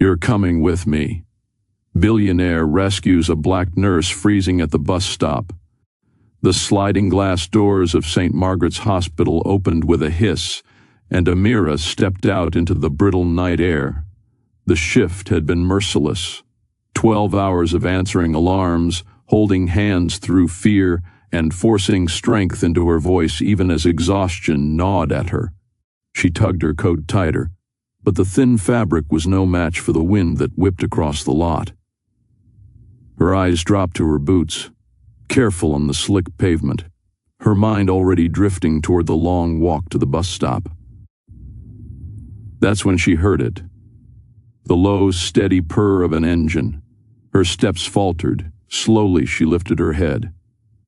You're coming with me. Billionaire rescues a black nurse freezing at the bus stop. The sliding glass doors of St. Margaret's Hospital opened with a hiss, and Amira stepped out into the brittle night air. The shift had been merciless. 12 hours of answering alarms, holding hands through fear, and forcing strength into her voice even as exhaustion gnawed at her. She tugged her coat tighter, but the thin fabric was no match for the wind that whipped across the lot. Her eyes dropped to her boots, careful on the slick pavement, her mind already drifting toward the long walk to the bus stop. That's when she heard it. The low, steady purr of an engine. Her steps faltered. Slowly she lifted her head.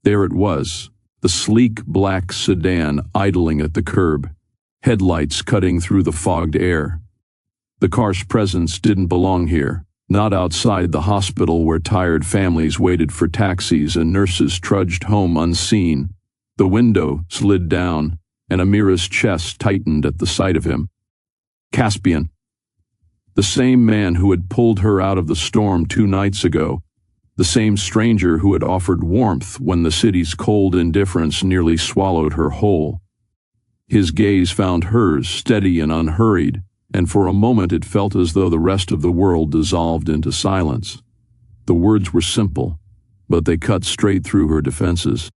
There it was, the sleek black sedan idling at the curb, headlights cutting through the fogged air. The car's presence didn't belong here, not outside the hospital where tired families waited for taxis and nurses trudged home unseen. The window slid down, and Amira's chest tightened at the sight of him. Caspian. The same man who had pulled her out of the storm 2 nights ago, the same stranger who had offered warmth when the city's cold indifference nearly swallowed her whole. His gaze found hers steady and unhurried, and for a moment it felt as though the rest of the world dissolved into silence. The words were simple, but they cut straight through her defenses.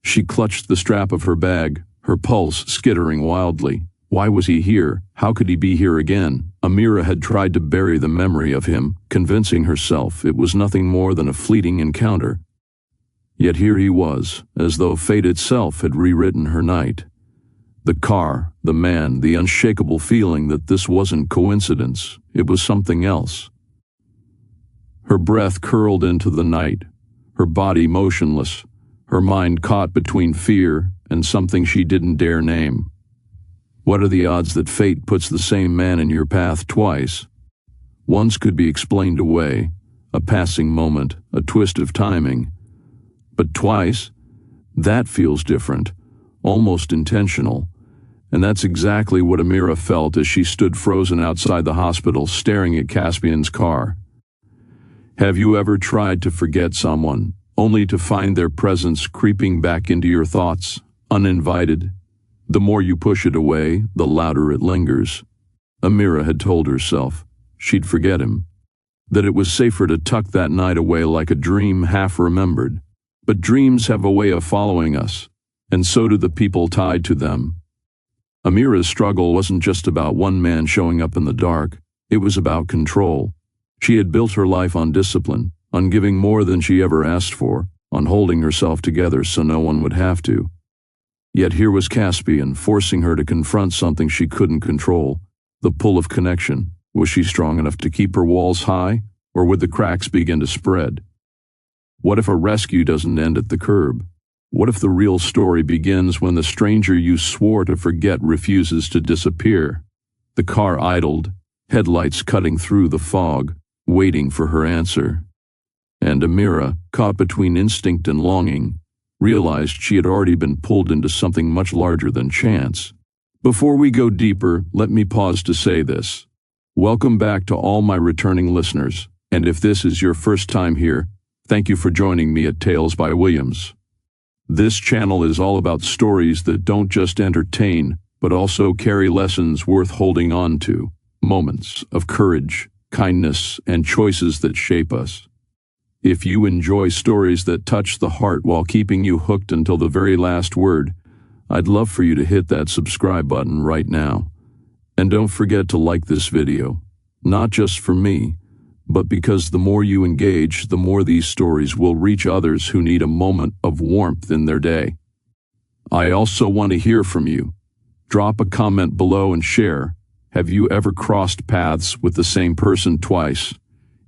She clutched the strap of her bag, her pulse skittering wildly. Why was he here? How could he be here again? Amira had tried to bury the memory of him, convincing herself it was nothing more than a fleeting encounter. Yet here he was, as though fate itself had rewritten her night. The car, the man, the unshakable feeling that this wasn't coincidence, it was something else. Her breath curled into the night, her body motionless, her mind caught between fear and something she didn't dare name. What are the odds that fate puts the same man in your path twice? Once could be explained away, a passing moment, a twist of timing. But twice? That feels different, almost intentional. And that's exactly what Amira felt as she stood frozen outside the hospital, staring at Caspian's car. Have you ever tried to forget someone, only to find their presence creeping back into your thoughts, uninvited? The more you push it away, the louder it lingers. Amira had told herself she'd forget him, that it was safer to tuck that night away like a dream half remembered. But dreams have a way of following us, and so do the people tied to them. Amira's struggle wasn't just about one man showing up in the dark, it was about control. She had built her life on discipline, on giving more than she ever asked for, on holding herself together so no one would have to. Yet here was Caspian, forcing her to confront something she couldn't control, the pull of connection. Was she strong enough to keep her walls high, or would the cracks begin to spread? What if a rescue doesn't end at the curb? What if the real story begins when the stranger you swore to forget refuses to disappear? The car idled, headlights cutting through the fog, waiting for her answer. And Amira, caught between instinct and longing, realized she had already been pulled into something much larger than chance. Before we go deeper, let me pause to say this. Welcome back to all my returning listeners, and if this is your first time here, thank you for joining me at Tales by Williams. This channel is all about stories that don't just entertain, but also carry lessons worth holding on to, moments of courage, kindness, and choices that shape us. If you enjoy stories that touch the heart while keeping you hooked until the very last word, I'd love for you to hit that subscribe button right now. And don't forget to like this video, not just for me, but because the more you engage, the more these stories will reach others who need a moment of warmth in their day. I also want to hear from you. Drop a comment below and share. Have you ever crossed paths with the same person twice,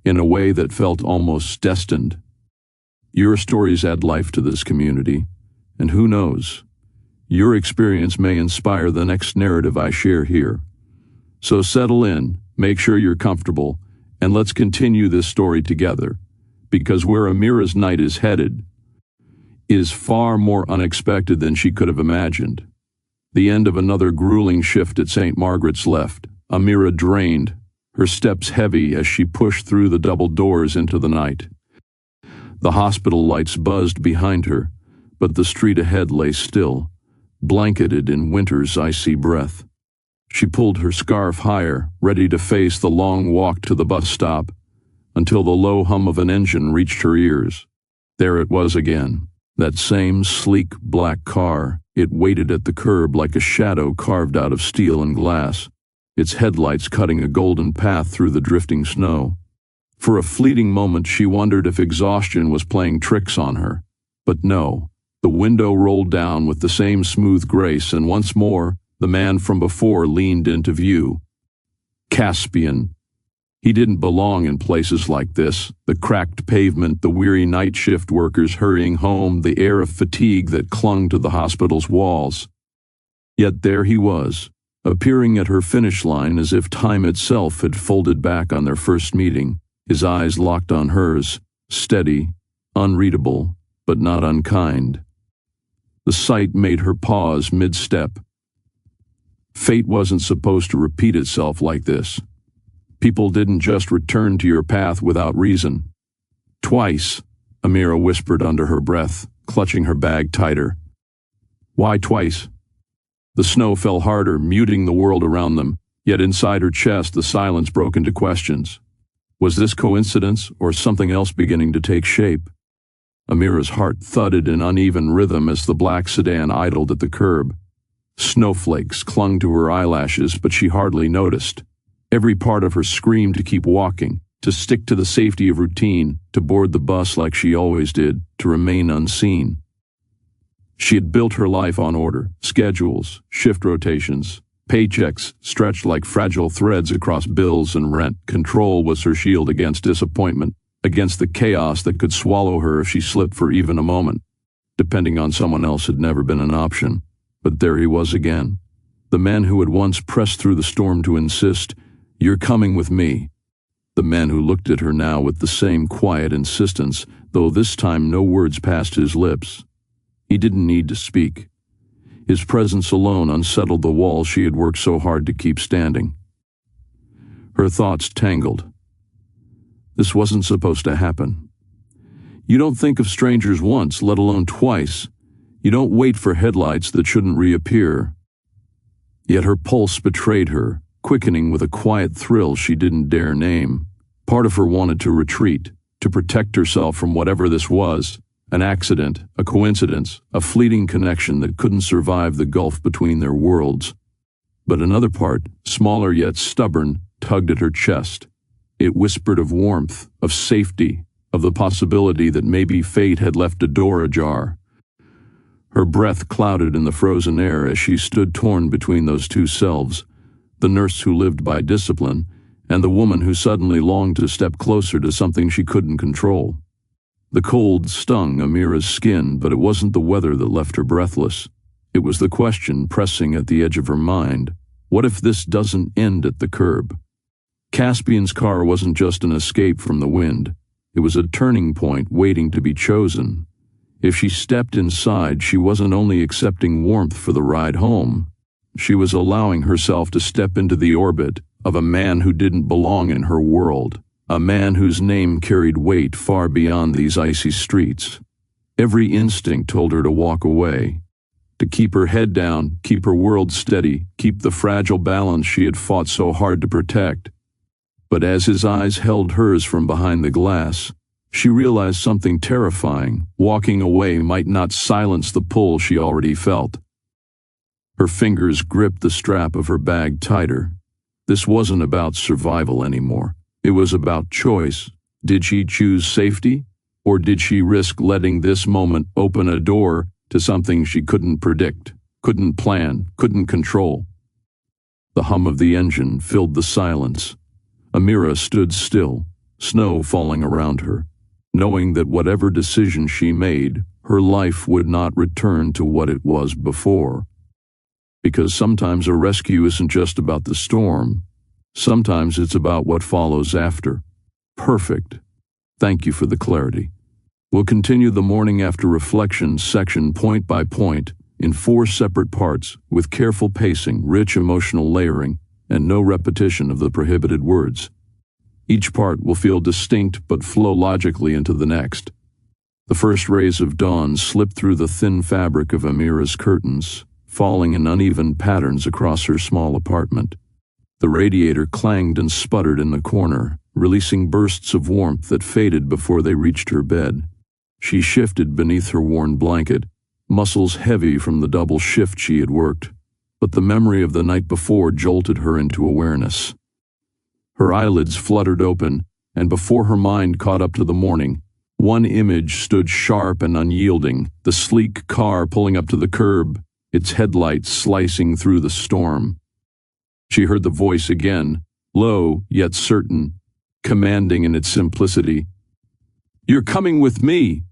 in a way that felt almost destined? Your stories add life to this community, and who knows, your experience may inspire the next narrative I share here. So settle in, make sure you're comfortable, and let's continue this story together, because where Amira's night is headed is far more unexpected than she could have imagined. The end of another grueling shift at St. Margaret's left, Amira drained, her steps heavy as she pushed through the double doors into the night. The hospital lights buzzed behind her, but the street ahead lay still, blanketed in winter's icy breath. She pulled her scarf higher, ready to face the long walk to the bus stop, until the low hum of an engine reached her ears. There it was again, that same sleek black car. It waited at the curb like a shadow carved out of steel and glass, its headlights cutting a golden path through the drifting snow. For a fleeting moment she wondered if exhaustion was playing tricks on her. But no, the window rolled down with the same smooth grace, and once more the man from before leaned into view. Caspian. He didn't belong in places like this, the cracked pavement, the weary night shift workers hurrying home, the air of fatigue that clung to the hospital's walls. Yet there he was, appearing at her finish line as if time itself had folded back on their first meeting, his eyes locked on hers, steady, unreadable, but not unkind. The sight made her pause mid-step. Fate wasn't supposed to repeat itself like this. People didn't just return to your path without reason. Twice, Amira whispered under her breath, clutching her bag tighter. Why twice? The snow fell harder, muting the world around them, yet inside her chest the silence broke into questions. Was this coincidence or something else beginning to take shape? Amira's heart thudded in uneven rhythm as the black sedan idled at the curb. Snowflakes clung to her eyelashes, but she hardly noticed. Every part of her screamed to keep walking, to stick to the safety of routine, to board the bus like she always did, to remain unseen. She had built her life on order, schedules, shift rotations, paychecks stretched like fragile threads across bills and rent. Control was her shield against disappointment, against the chaos that could swallow her if she slipped for even a moment. Depending on someone else had never been an option. But there he was again, the man who had once pressed through the storm to insist, "You're coming with me." The man who looked at her now with the same quiet insistence, though this time no words passed his lips. He didn't need to speak. His presence alone unsettled the wall she had worked so hard to keep standing. Her thoughts tangled. This wasn't supposed to happen. You don't think of strangers once, let alone twice. You don't wait for headlights that shouldn't reappear. Yet her pulse betrayed her, quickening with a quiet thrill she didn't dare name. Part of her wanted to retreat, to protect herself from whatever this was, an accident, a coincidence, a fleeting connection that couldn't survive the gulf between their worlds. But another part, smaller yet stubborn, tugged at her chest. It whispered of warmth, of safety, of the possibility that maybe fate had left a door ajar. Her breath clouded in the frozen air as she stood torn between those two selves, the nurse who lived by discipline, and the woman who suddenly longed to step closer to something she couldn't control. The cold stung Amira's skin, but it wasn't the weather that left her breathless. It was the question pressing at the edge of her mind. What if this doesn't end at the curb? Caspian's car wasn't just an escape from the wind. It was a turning point waiting to be chosen. If she stepped inside, she wasn't only accepting warmth for the ride home. She was allowing herself to step into the orbit of a man who didn't belong in her world, a man whose name carried weight far beyond these icy streets. Every instinct told her to walk away, to keep her head down, keep her world steady, keep the fragile balance she had fought so hard to protect. But as his eyes held hers from behind the glass, she realized something terrifying. Walking away might not silence the pull she already felt. Her fingers gripped the strap of her bag tighter. This wasn't about survival anymore. It was about choice. Did she choose safety, or did she risk letting this moment open a door to something she couldn't predict, couldn't plan, couldn't control? The hum of the engine filled the silence. Amira stood still, snow falling around her, knowing that whatever decision she made, her life would not return to what it was before. Because sometimes a rescue isn't just about the storm. Sometimes it's about what follows after. Perfect. Thank you for the clarity. We'll continue the morning after reflection section point by point in 4 separate parts with careful pacing, rich emotional layering, and no repetition of the prohibited words. Each part will feel distinct but flow logically into the next. The first rays of dawn slipped through the thin fabric of Amira's curtains, falling in uneven patterns across her small apartment. The radiator clanged and sputtered in the corner, releasing bursts of warmth that faded before they reached her bed. She shifted beneath her worn blanket, muscles heavy from the double shift she had worked, but the memory of the night before jolted her into awareness. Her eyelids fluttered open, and before her mind caught up to the morning, one image stood sharp and unyielding, the sleek car pulling up to the curb, its headlights slicing through the storm. She heard the voice again, low yet certain, commanding in its simplicity. "You're coming with me!"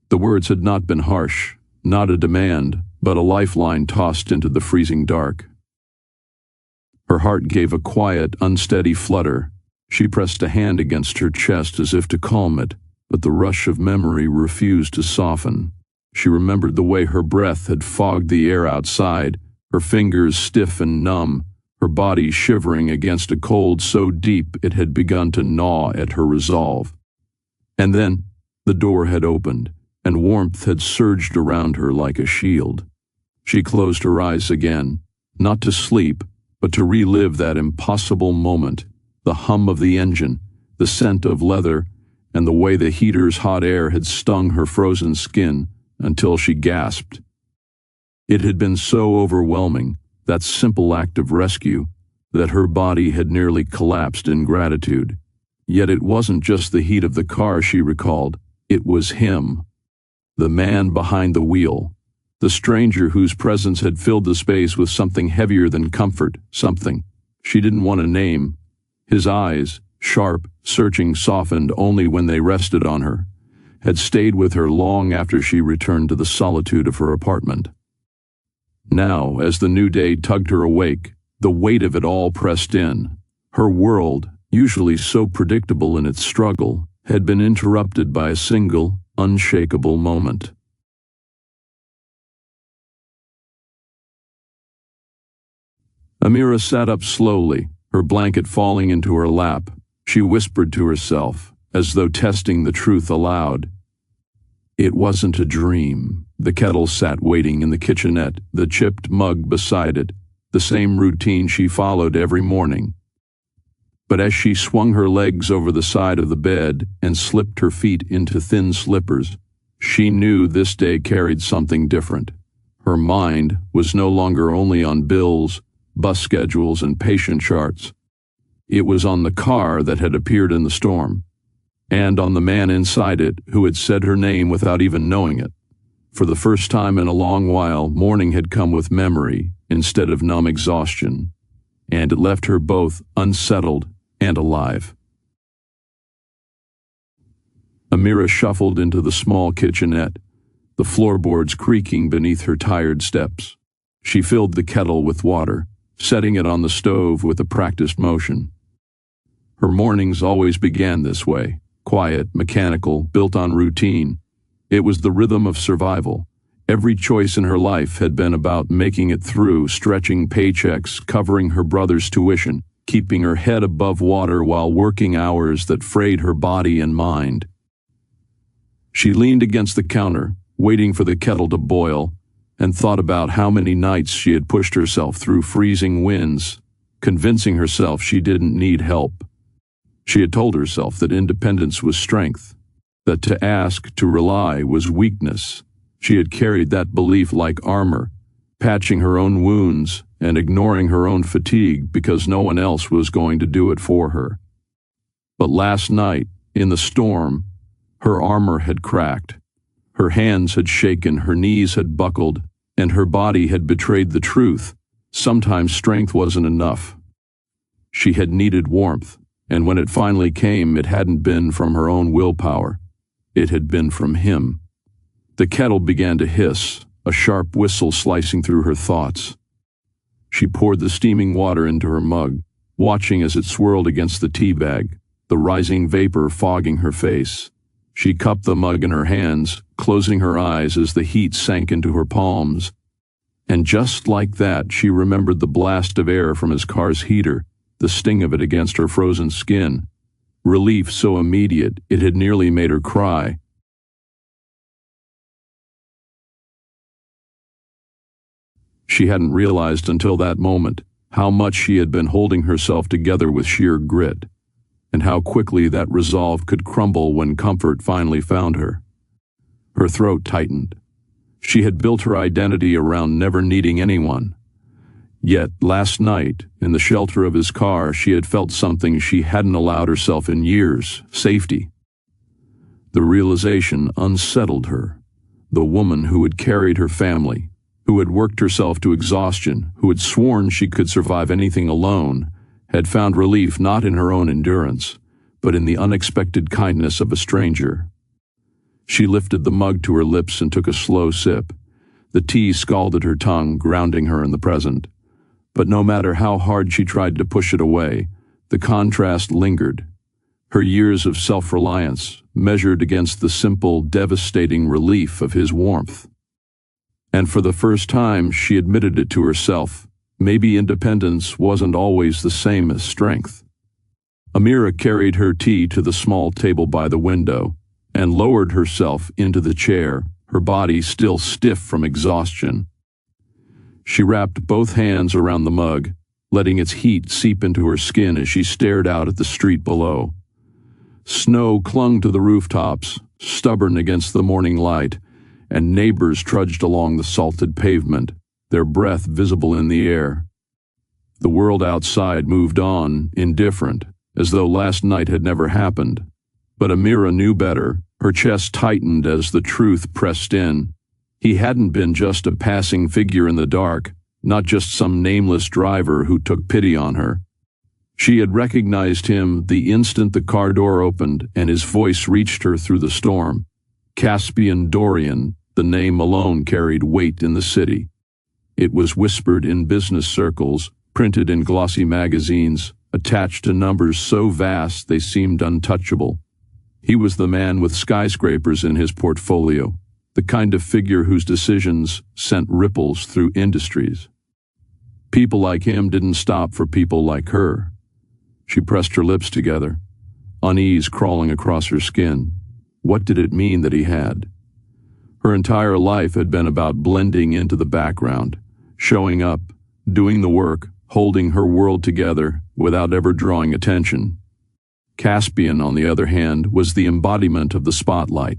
The words had not been harsh, not a demand, but a lifeline tossed into the freezing dark. Her heart gave a quiet, unsteady flutter. She pressed a hand against her chest as if to calm it, but the rush of memory refused to soften. She remembered the way her breath had fogged the air outside, her fingers stiff and numb, her body shivering against a cold so deep it had begun to gnaw at her resolve. And then the door had opened, and warmth had surged around her like a shield. She closed her eyes again, not to sleep, but to relive that impossible moment, the hum of the engine, the scent of leather, and the way the heater's hot air had stung her frozen skin until she gasped. It had been so overwhelming, that simple act of rescue, that her body had nearly collapsed in gratitude. Yet it wasn't just the heat of the car she recalled, it was him. The man behind the wheel, the stranger whose presence had filled the space with something heavier than comfort, something she didn't want to name. His eyes, sharp, searching, softened only when they rested on her, had stayed with her long after she returned to the solitude of her apartment. Now, as the new day tugged her awake, the weight of it all pressed in. Her world, usually so predictable in its struggle, had been interrupted by a single, unshakable moment. Amira sat up slowly, her blanket falling into her lap. She whispered to herself, as though testing the truth aloud. It wasn't a dream. The kettle sat waiting in the kitchenette, the chipped mug beside it, the same routine she followed every morning. But as she swung her legs over the side of the bed and slipped her feet into thin slippers, she knew this day carried something different. Her mind was no longer only on bills, bus schedules, and patient charts. It was on the car that had appeared in the storm, and on the man inside it who had said her name without even knowing it. For the first time in a long while, morning had come with memory instead of numb exhaustion, and it left her both unsettled and alive. Amira shuffled into the small kitchenette, the floorboards creaking beneath her tired steps. She filled the kettle with water, setting it on the stove with a practiced motion. Her mornings always began this way, quiet, mechanical, built on routine. It was the rhythm of survival. Every choice in her life had been about making it through, stretching paychecks, covering her brother's tuition, keeping her head above water while working hours that frayed her body and mind. She leaned against the counter, waiting for the kettle to boil, and thought about how many nights she had pushed herself through freezing winds, convincing herself she didn't need help. She had told herself that independence was strength, that to ask, to rely, was weakness. She had carried that belief like armor, patching her own wounds and ignoring her own fatigue because no one else was going to do it for her. But last night, in the storm, her armor had cracked. Her hands had shaken, her knees had buckled, and her body had betrayed the truth. Sometimes strength wasn't enough. She had needed warmth, and when it finally came, it hadn't been from her own willpower. It had been from him. The kettle began to hiss, a sharp whistle slicing through her thoughts. She poured the steaming water into her mug, watching as it swirled against the tea bag, the rising vapor fogging her face. She cupped the mug in her hands, closing her eyes as the heat sank into her palms. And just like that, she remembered the blast of air from his car's heater, the sting of it against her frozen skin. Relief so immediate it had nearly made her cry. She hadn't realized until that moment how much she had been holding herself together with sheer grit, and how quickly that resolve could crumble when comfort finally found her. Her throat tightened. She had built her identity around never needing anyone. Yet last night, in the shelter of his car, she had felt something she hadn't allowed herself in years: safety. The realization unsettled her. The woman who had carried her family, who had worked herself to exhaustion, who had sworn she could survive anything alone, had found relief not in her own endurance, but in the unexpected kindness of a stranger. She lifted the mug to her lips and took a slow sip. The tea scalded her tongue, grounding her in the present. But no matter how hard she tried to push it away, the contrast lingered. Her years of self-reliance measured against the simple, devastating relief of his warmth. And for the first time, she admitted it to herself. Maybe independence wasn't always the same as strength. Amira carried her tea to the small table by the window and lowered herself into the chair, her body still stiff from exhaustion. She wrapped both hands around the mug, letting its heat seep into her skin as she stared out at the street below. Snow clung to the rooftops, stubborn against the morning light, and neighbors trudged along the salted pavement, their breath visible in the air. The world outside moved on, indifferent, as though last night had never happened. But Amira knew better. Her chest tightened as the truth pressed in. He hadn't been just a passing figure in the dark, not just some nameless driver who took pity on her. She had recognized him the instant the car door opened and his voice reached her through the storm. Caspian Dorian, the name alone carried weight in the city. It was whispered in business circles, printed in glossy magazines, attached to numbers so vast they seemed untouchable. He was the man with skyscrapers in his portfolio, the kind of figure whose decisions sent ripples through industries. People like him didn't stop for people like her. She pressed her lips together, unease crawling across her skin. What did it mean that he had? Her entire life had been about blending into the background, showing up, doing the work, holding her world together without ever drawing attention. Caspian, on the other hand, was the embodiment of the spotlight.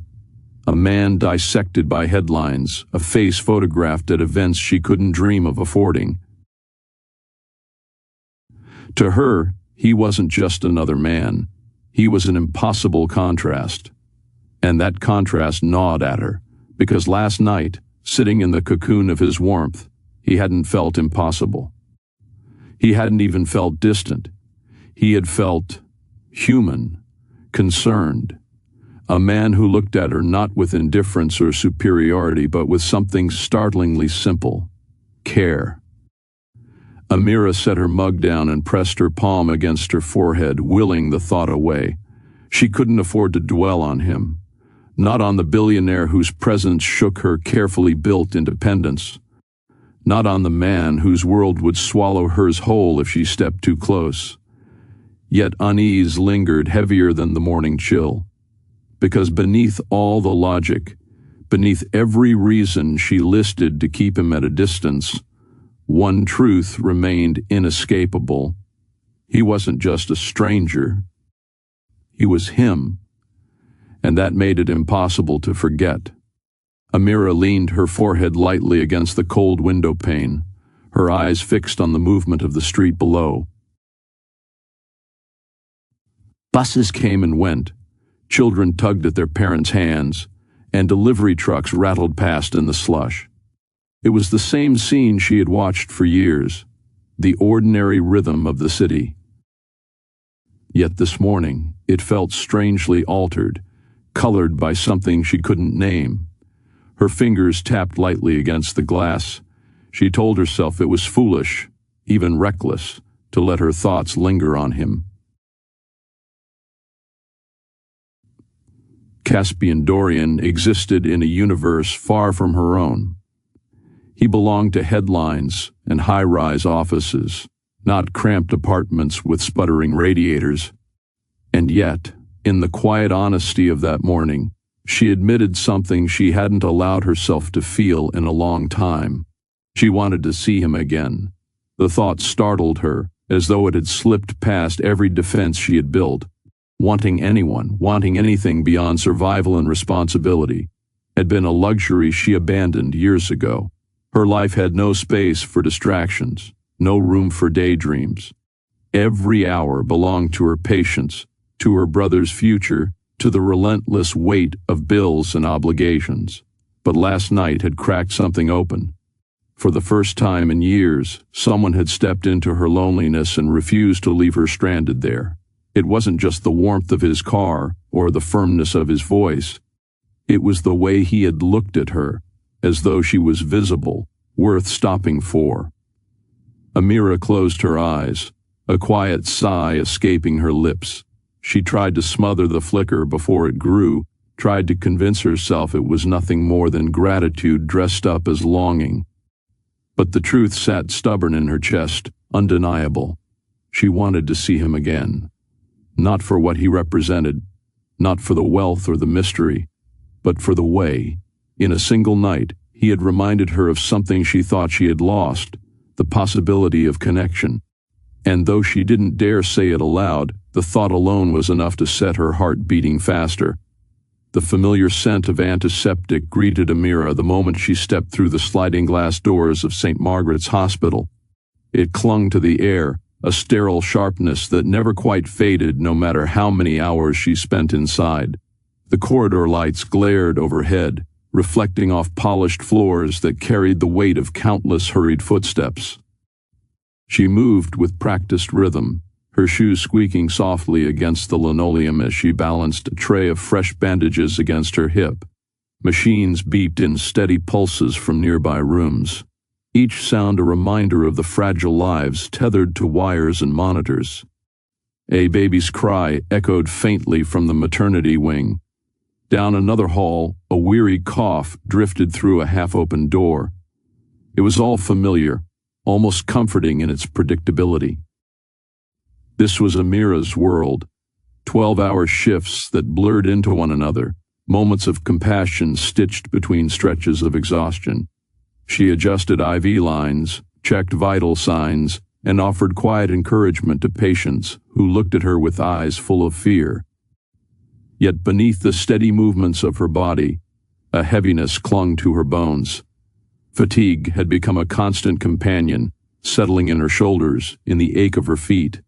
A man dissected by headlines, a face photographed at events she couldn't dream of affording. To her, he wasn't just another man. He was an impossible contrast. And that contrast gnawed at her, because last night, sitting in the cocoon of his warmth, he hadn't felt impossible. He hadn't even felt distant. He had felt human, concerned. A man who looked at her not with indifference or superiority, but with something startlingly simple: care. Amira set her mug down and pressed her palm against her forehead, willing the thought away. She couldn't afford to dwell on him, not on the billionaire whose presence shook her carefully built independence, not on the man whose world would swallow hers whole if she stepped too close. Yet unease lingered heavier than the morning chill, because beneath all the logic, beneath every reason she listed to keep him at a distance, one truth remained inescapable. He wasn't just a stranger. He was him, and that made it impossible to forget. Amira leaned her forehead lightly against the cold window pane, her eyes fixed on the movement of the street below. Buses came and went, children tugged at their parents' hands, and delivery trucks rattled past in the slush. It was the same scene she had watched for years, the ordinary rhythm of the city. Yet this morning, it felt strangely altered, colored by something she couldn't name. Her fingers tapped lightly against the glass. She told herself it was foolish, even reckless, to let her thoughts linger on him. Caspian Dorian existed in a universe far from her own. He belonged to headlines and high-rise offices, not cramped apartments with sputtering radiators. And yet, in the quiet honesty of that morning, she admitted something she hadn't allowed herself to feel in a long time. She wanted to see him again. The thought startled her, as though it had slipped past every defense she had built. Wanting anyone, wanting anything beyond survival and responsibility, had been a luxury she abandoned years ago. Her life had no space for distractions, no room for daydreams. Every hour belonged to her patients, to her brother's future, to the relentless weight of bills and obligations. But last night had cracked something open. For the first time in years, someone had stepped into her loneliness and refused to leave her stranded there. It wasn't just the warmth of his car or the firmness of his voice. It was the way he had looked at her, as though she was visible, worth stopping for. Amira closed her eyes, a quiet sigh escaping her lips. She tried to smother the flicker before it grew, tried to convince herself it was nothing more than gratitude dressed up as longing. But the truth sat stubborn in her chest, undeniable. She wanted to see him again. Not for what he represented, not for the wealth or the mystery, but for the way. In a single night, he had reminded her of something she thought she had lost, the possibility of connection. And though she didn't dare say it aloud, the thought alone was enough to set her heart beating faster. The familiar scent of antiseptic greeted Amira the moment she stepped through the sliding glass doors of St. Margaret's Hospital. It clung to the air, a sterile sharpness that never quite faded no matter how many hours she spent inside. The corridor lights glared overhead, reflecting off polished floors that carried the weight of countless hurried footsteps. She moved with practiced rhythm, her shoes squeaking softly against the linoleum as she balanced a tray of fresh bandages against her hip. Machines beeped in steady pulses from nearby rooms, each sound a reminder of the fragile lives tethered to wires and monitors. A baby's cry echoed faintly from the maternity wing. Down another hall, a weary cough drifted through a half-open door. It was all familiar, almost comforting in its predictability. This was Amira's world, 12-hour shifts that blurred into one another, moments of compassion stitched between stretches of exhaustion. She adjusted IV lines, checked vital signs, and offered quiet encouragement to patients who looked at her with eyes full of fear. Yet beneath the steady movements of her body, a heaviness clung to her bones. Fatigue had become a constant companion, settling in her shoulders, in the ache of her feet,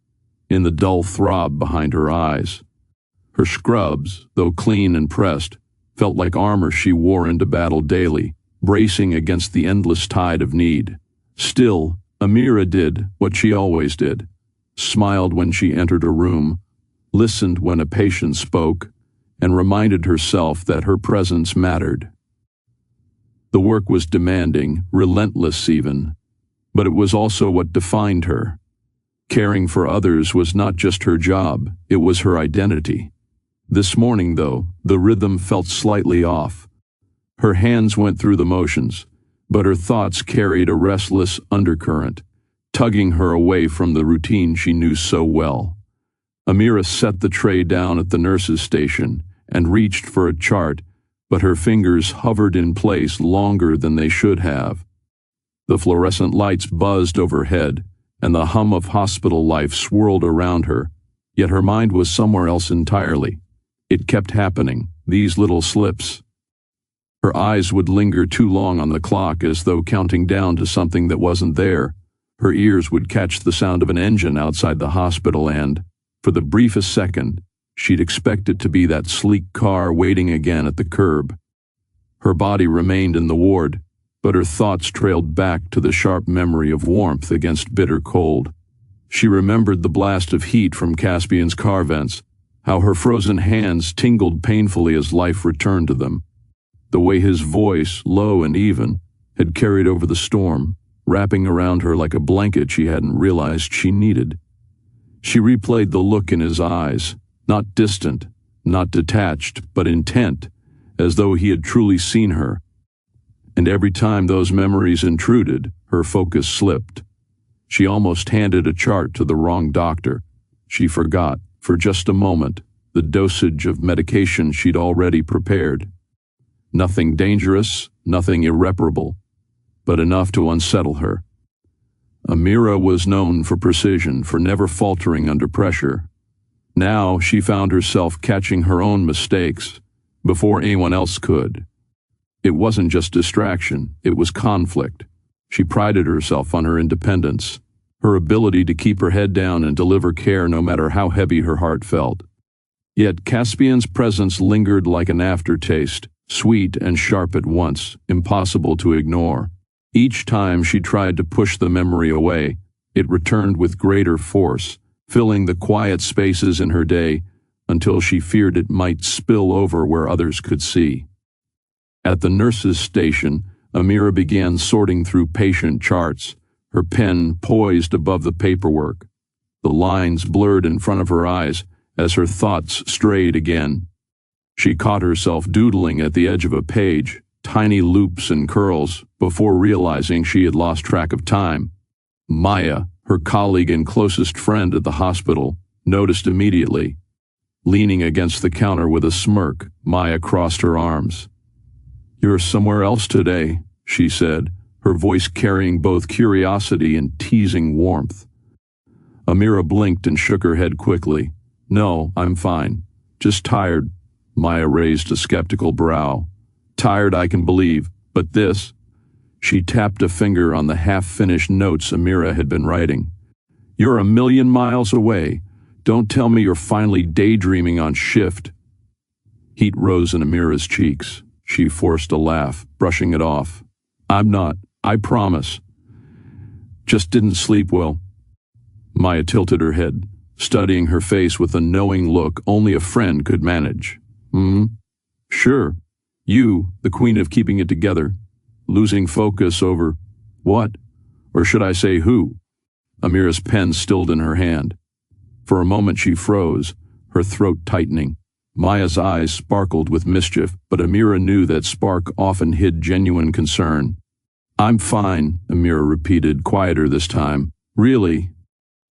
in the dull throb behind her eyes. Her scrubs, though clean and pressed, felt like armor she wore into battle daily, bracing against the endless tide of need. Still, Amira did what she always did, smiled when she entered a room, listened when a patient spoke, and reminded herself that her presence mattered. The work was demanding, relentless even, but it was also what defined her. Caring for others was not just her job, it was her identity. This morning, though, the rhythm felt slightly off. Her hands went through the motions, but her thoughts carried a restless undercurrent, tugging her away from the routine she knew so well. Amira set the tray down at the nurse's station and reached for a chart, but her fingers hovered in place longer than they should have. The fluorescent lights buzzed overhead, and the hum of hospital life swirled around her, yet her mind was somewhere else entirely. It kept happening, these little slips. Her eyes would linger too long on the clock as though counting down to something that wasn't there. Her ears would catch the sound of an engine outside the hospital and, for the briefest second, she'd expect it to be that sleek car waiting again at the curb. Her body remained in the ward, but her thoughts trailed back to the sharp memory of warmth against bitter cold. She remembered the blast of heat from Caspian's car vents, how her frozen hands tingled painfully as life returned to them, the way his voice, low and even, had carried over the storm, wrapping around her like a blanket she hadn't realized she needed. She replayed the look in his eyes, not distant, not detached, but intent, as though he had truly seen her. and every time those memories intruded, her focus slipped. She almost handed a chart to the wrong doctor. She forgot, for just a moment, the dosage of medication she'd already prepared. Nothing dangerous, nothing irreparable, but enough to unsettle her. Amira was known for precision, for never faltering under pressure. Now she found herself catching her own mistakes before anyone else could. It wasn't just distraction, it was conflict. She prided herself on her independence, her ability to keep her head down and deliver care no matter how heavy her heart felt. Yet Caspian's presence lingered like an aftertaste, sweet and sharp at once, impossible to ignore. Each time she tried to push the memory away, it returned with greater force, filling the quiet spaces in her day until she feared it might spill over where others could see. At the nurse's station, Amira began sorting through patient charts, her pen poised above the paperwork. The lines blurred in front of her eyes as her thoughts strayed again. She caught herself doodling at the edge of a page, tiny loops and curls, before realizing she had lost track of time. Maya, her colleague and closest friend at the hospital, noticed immediately. Leaning against the counter with a smirk, Maya crossed her arms. "You're somewhere else today," she said, her voice carrying both curiosity and teasing warmth. Amira blinked and shook her head quickly. "No, I'm fine. Just tired." Maya raised a skeptical brow. "Tired, I can believe, but this—" She tapped a finger on the half-finished notes Amira had been writing. "You're 1,000,000 miles away. Don't tell me you're finally daydreaming on shift." Heat rose in Amira's cheeks. She forced a laugh, brushing it off. "I'm not, I promise. Just didn't sleep well." Maya tilted her head, studying her face with a knowing look only a friend could manage. Sure. You, the queen of keeping it together. Losing focus over what? Or should I say who?" Amira's pen stilled in her hand. For a moment she froze, her throat tightening. Maya's eyes sparkled with mischief, but Amira knew that spark often hid genuine concern. "I'm fine," Amira repeated, quieter this time. "Really?"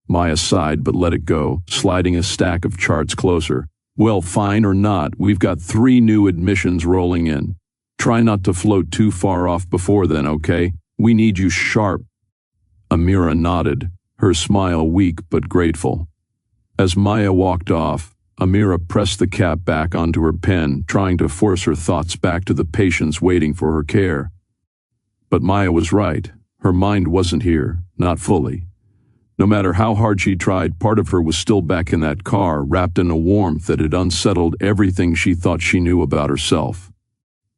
Maya sighed but let it go, sliding a stack of charts closer. "Well, fine or not, we've got 3 new admissions rolling in. Try not to float too far off before then, okay? We need you sharp." Amira nodded, her smile weak but grateful. As Maya walked off, Amira pressed the cap back onto her pen, trying to force her thoughts back to the patients waiting for her care. But Maya was right. Her mind wasn't here, not fully. No matter how hard she tried, part of her was still back in that car, wrapped in a warmth that had unsettled everything she thought she knew about herself.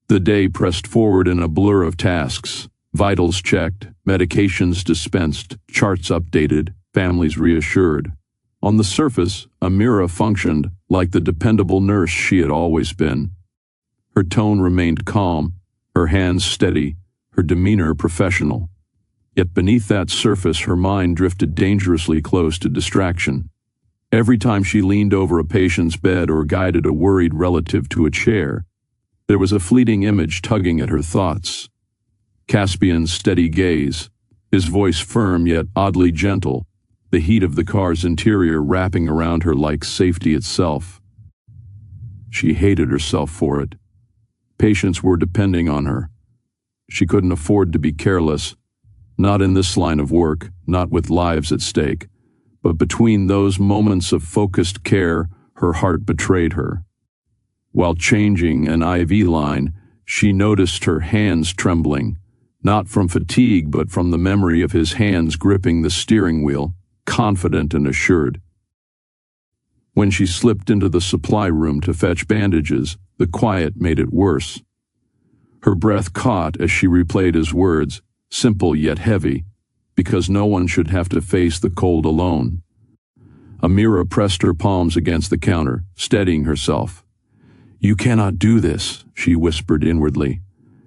The day pressed forward in a blur of tasks. Vitals checked, medications dispensed, charts updated, families reassured. On the surface, Amira functioned like the dependable nurse she had always been. Her tone remained calm, her hands steady, her demeanor professional. Yet beneath that surface her mind drifted dangerously close to distraction. Every time she leaned over a patient's bed or guided a worried relative to a chair, there was a fleeting image tugging at her thoughts. Caspian's steady gaze, his voice firm yet oddly gentle, the heat of the car's interior wrapping around her like safety itself. She hated herself for it. Patients were depending on her. She couldn't afford to be careless, not in this line of work, not with lives at stake. But between those moments of focused care, her heart betrayed her. While changing an IV line, she noticed her hands trembling, not from fatigue but from the memory of his hands gripping the steering wheel, confident and assured. When she slipped into the supply room to fetch bandages, the quiet made it worse. Her breath caught as she replayed his words, simple yet heavy, because no one should have to face the cold alone. Amira pressed her palms against the counter, steadying herself. "You cannot do this," she whispered inwardly.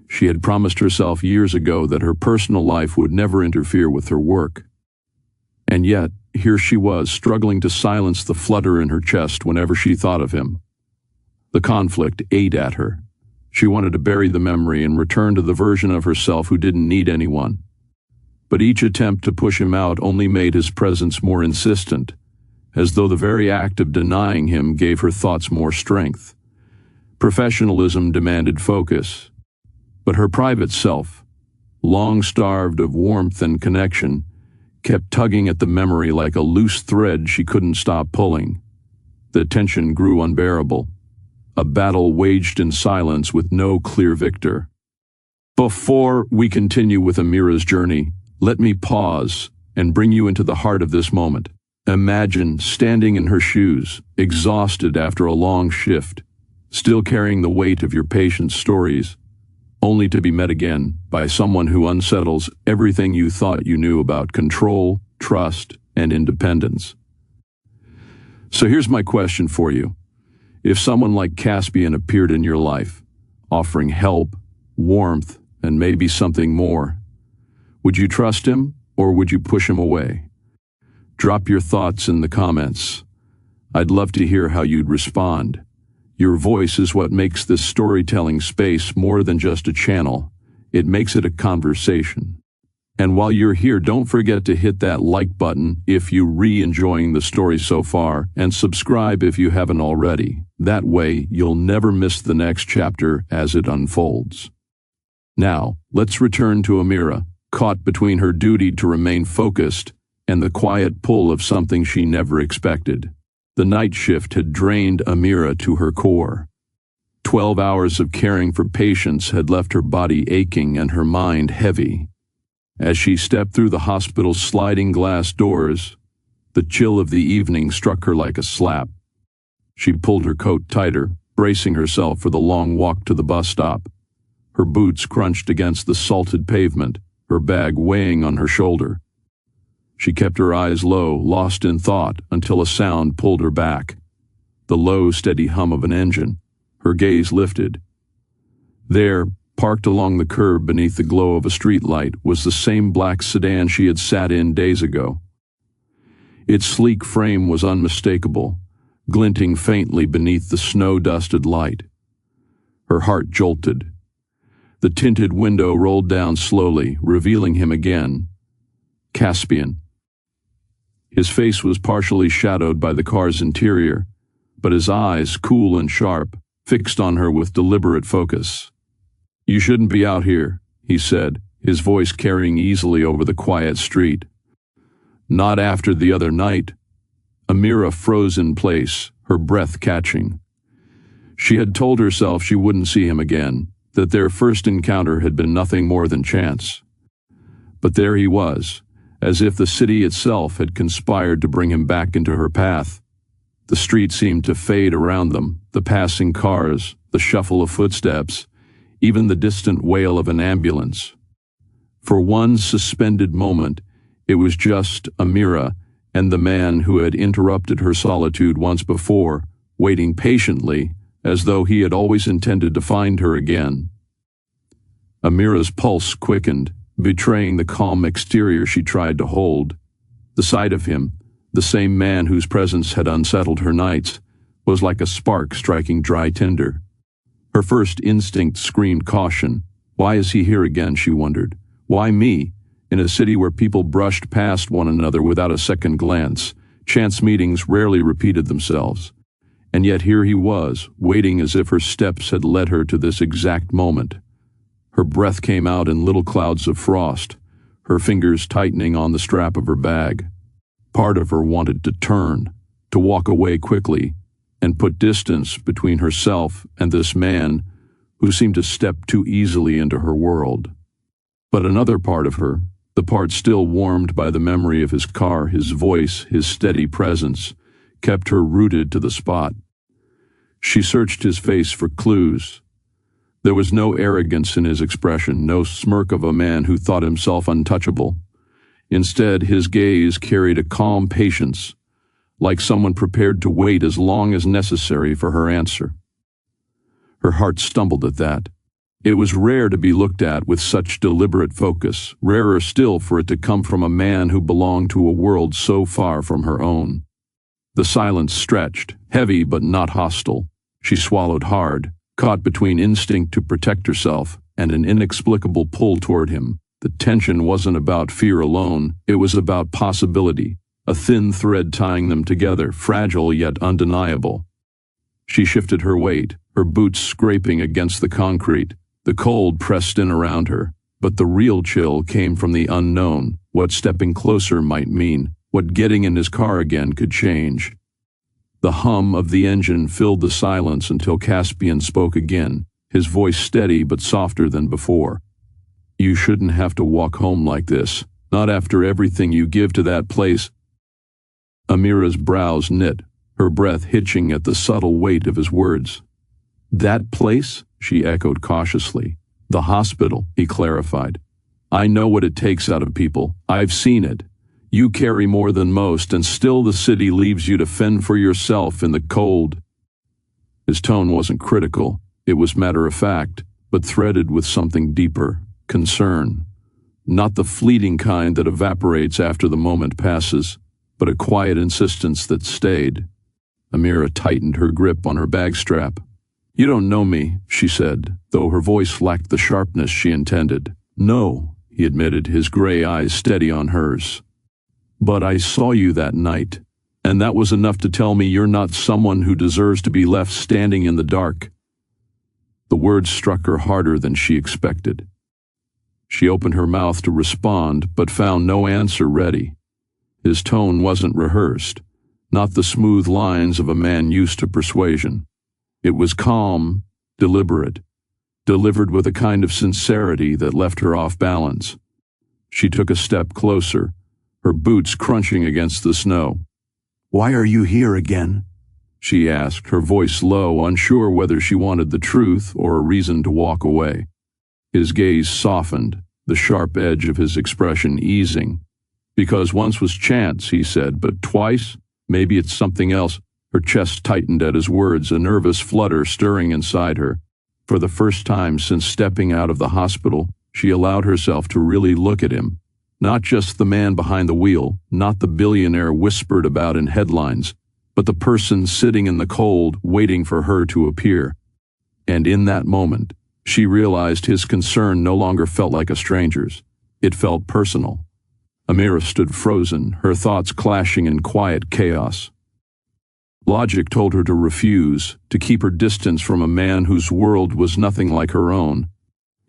She had promised herself years ago that her personal life would never interfere with her work. And yet, here she was, struggling to silence the flutter in her chest whenever she thought of him. The conflict ate at her. She wanted to bury the memory and return to the version of herself who didn't need anyone. But each attempt to push him out only made his presence more insistent, as though the very act of denying him gave her thoughts more strength. Professionalism demanded focus, but her private self, long starved of warmth and connection, kept tugging at the memory like a loose thread she couldn't stop pulling. The tension grew unbearable, a battle waged in silence with no clear victor. Before we continue with Amira's journey, let me pause and bring you into the heart of this moment. Imagine standing in her shoes, exhausted after a long shift, still carrying the weight of your patient's stories, only to be met again by someone who unsettles everything you thought you knew about control, trust, and independence. So here's my question for you. If someone like Caspian appeared in your life, offering help, warmth, and maybe something more, would you trust him or would you push him away? Drop your thoughts in the comments. I'd love to hear how you'd respond. Your voice is what makes this storytelling space more than just a channel. It makes it a conversation. And while you're here, don't forget to hit that like button if you're enjoying the story so far, and subscribe if you haven't already. That way, you'll never miss the next chapter as it unfolds. Now, let's return to Amira, caught between her duty to remain focused and the quiet pull of something she never expected. The night shift had drained Amira to her core. 12 hours of caring for patients had left her body aching and her mind heavy. As she stepped through the hospital's sliding glass doors, the chill of the evening struck her like a slap. She pulled her coat tighter, bracing herself for the long walk to the bus stop. Her boots crunched against the salted pavement, her bag weighing on her shoulder. She kept her eyes low, lost in thought, until a sound pulled her back. The low, steady hum of an engine. Her gaze lifted. There, parked along the curb beneath the glow of a streetlight, was the same black sedan she had sat in days ago. Its sleek frame was unmistakable, glinting faintly beneath the snow-dusted light. Her heart jolted. The tinted window rolled down slowly, revealing him again. Caspian. His face was partially shadowed by the car's interior, but his eyes, cool and sharp, fixed on her with deliberate focus. "You shouldn't be out here," he said, his voice carrying easily over the quiet street. "Not after the other night." Amira froze in place, her breath catching. She had told herself she wouldn't see him again, that their first encounter had been nothing more than chance. But there he was, as if the city itself had conspired to bring him back into her path. The street seemed to fade around them, the passing cars, the shuffle of footsteps, even the distant wail of an ambulance. For one suspended moment, it was just Amira and the man who had interrupted her solitude once before, waiting patiently, as though he had always intended to find her again. Amira's pulse quickened, betraying the calm exterior she tried to hold. The sight of him, the same man whose presence had unsettled her nights, was like a spark striking dry tinder. Her first instinct screamed caution. Why is he here again, she wondered. Why me, in a city where people brushed past one another without a second glance? Chance meetings rarely repeated themselves. And yet here he was, waiting as if her steps had led her to this exact moment. Her breath came out in little clouds of frost, her fingers tightening on the strap of her bag. Part of her wanted to turn, to walk away quickly, and put distance between herself and this man who seemed to step too easily into her world. But another part of her, the part still warmed by the memory of his car, his voice, his steady presence, kept her rooted to the spot. She searched his face for clues. There was no arrogance in his expression, no smirk of a man who thought himself untouchable. Instead, his gaze carried a calm patience, like someone prepared to wait as long as necessary for her answer. Her heart stumbled at that. It was rare to be looked at with such deliberate focus, rarer still for it to come from a man who belonged to a world so far from her own. The silence stretched, heavy but not hostile. She swallowed hard, caught between instinct to protect herself and an inexplicable pull toward him. The tension wasn't about fear alone, it was about possibility, a thin thread tying them together, fragile yet undeniable. She shifted her weight, her boots scraping against the concrete. The cold pressed in around her, but the real chill came from the unknown, what stepping closer might mean, what getting in his car again could change. The hum of the engine filled the silence until Caspian spoke again, his voice steady but softer than before. "You shouldn't have to walk home like this, not after everything you give to that place." Amira's brows knit, her breath hitching at the subtle weight of his words. "That place?" she echoed cautiously. "The hospital," he clarified. "I know what it takes out of people. I've seen it. You carry more than most, and still the city leaves you to fend for yourself in the cold." His tone wasn't critical. It was matter-of-fact, but threaded with something deeper, concern. Not the fleeting kind that evaporates after the moment passes, but a quiet insistence that stayed. Amira tightened her grip on her bag strap. "You don't know me," she said, though her voice lacked the sharpness she intended. "No," he admitted, his gray eyes steady on hers. "But I saw you that night, and that was enough to tell me you're not someone who deserves to be left standing in the dark." The words struck her harder than she expected. She opened her mouth to respond, but found no answer ready. His tone wasn't rehearsed, not the smooth lines of a man used to persuasion. It was calm, deliberate, delivered with a kind of sincerity that left her off balance. She took a step closer, her boots crunching against the snow. "Why are you here again?" she asked, her voice low, unsure whether she wanted the truth or a reason to walk away. His gaze softened, the sharp edge of his expression easing. "Because once was chance," he said, "but twice? Maybe it's something else." Her chest tightened at his words, a nervous flutter stirring inside her. For the first time since stepping out of the hospital, she allowed herself to really look at him. Not just the man behind the wheel, not the billionaire whispered about in headlines, but the person sitting in the cold, waiting for her to appear. And in that moment, she realized his concern no longer felt like a stranger's. It felt personal. Amira stood frozen, her thoughts clashing in quiet chaos. Logic told her to refuse, to keep her distance from a man whose world was nothing like her own.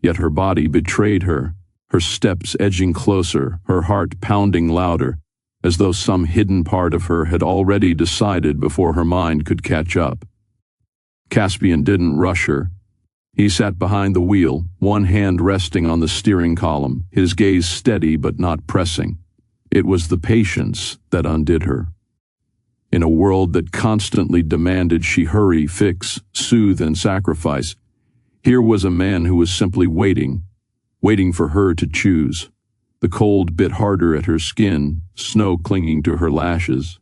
Yet her body betrayed her, her steps edging closer, her heart pounding louder, as though some hidden part of her had already decided before her mind could catch up. Caspian didn't rush her. He sat behind the wheel, one hand resting on the steering column, his gaze steady but not pressing. It was the patience that undid her. In a world that constantly demanded she hurry, fix, soothe, and sacrifice, here was a man who was simply waiting for her to choose. The cold bit harder at her skin, snow clinging to her lashes.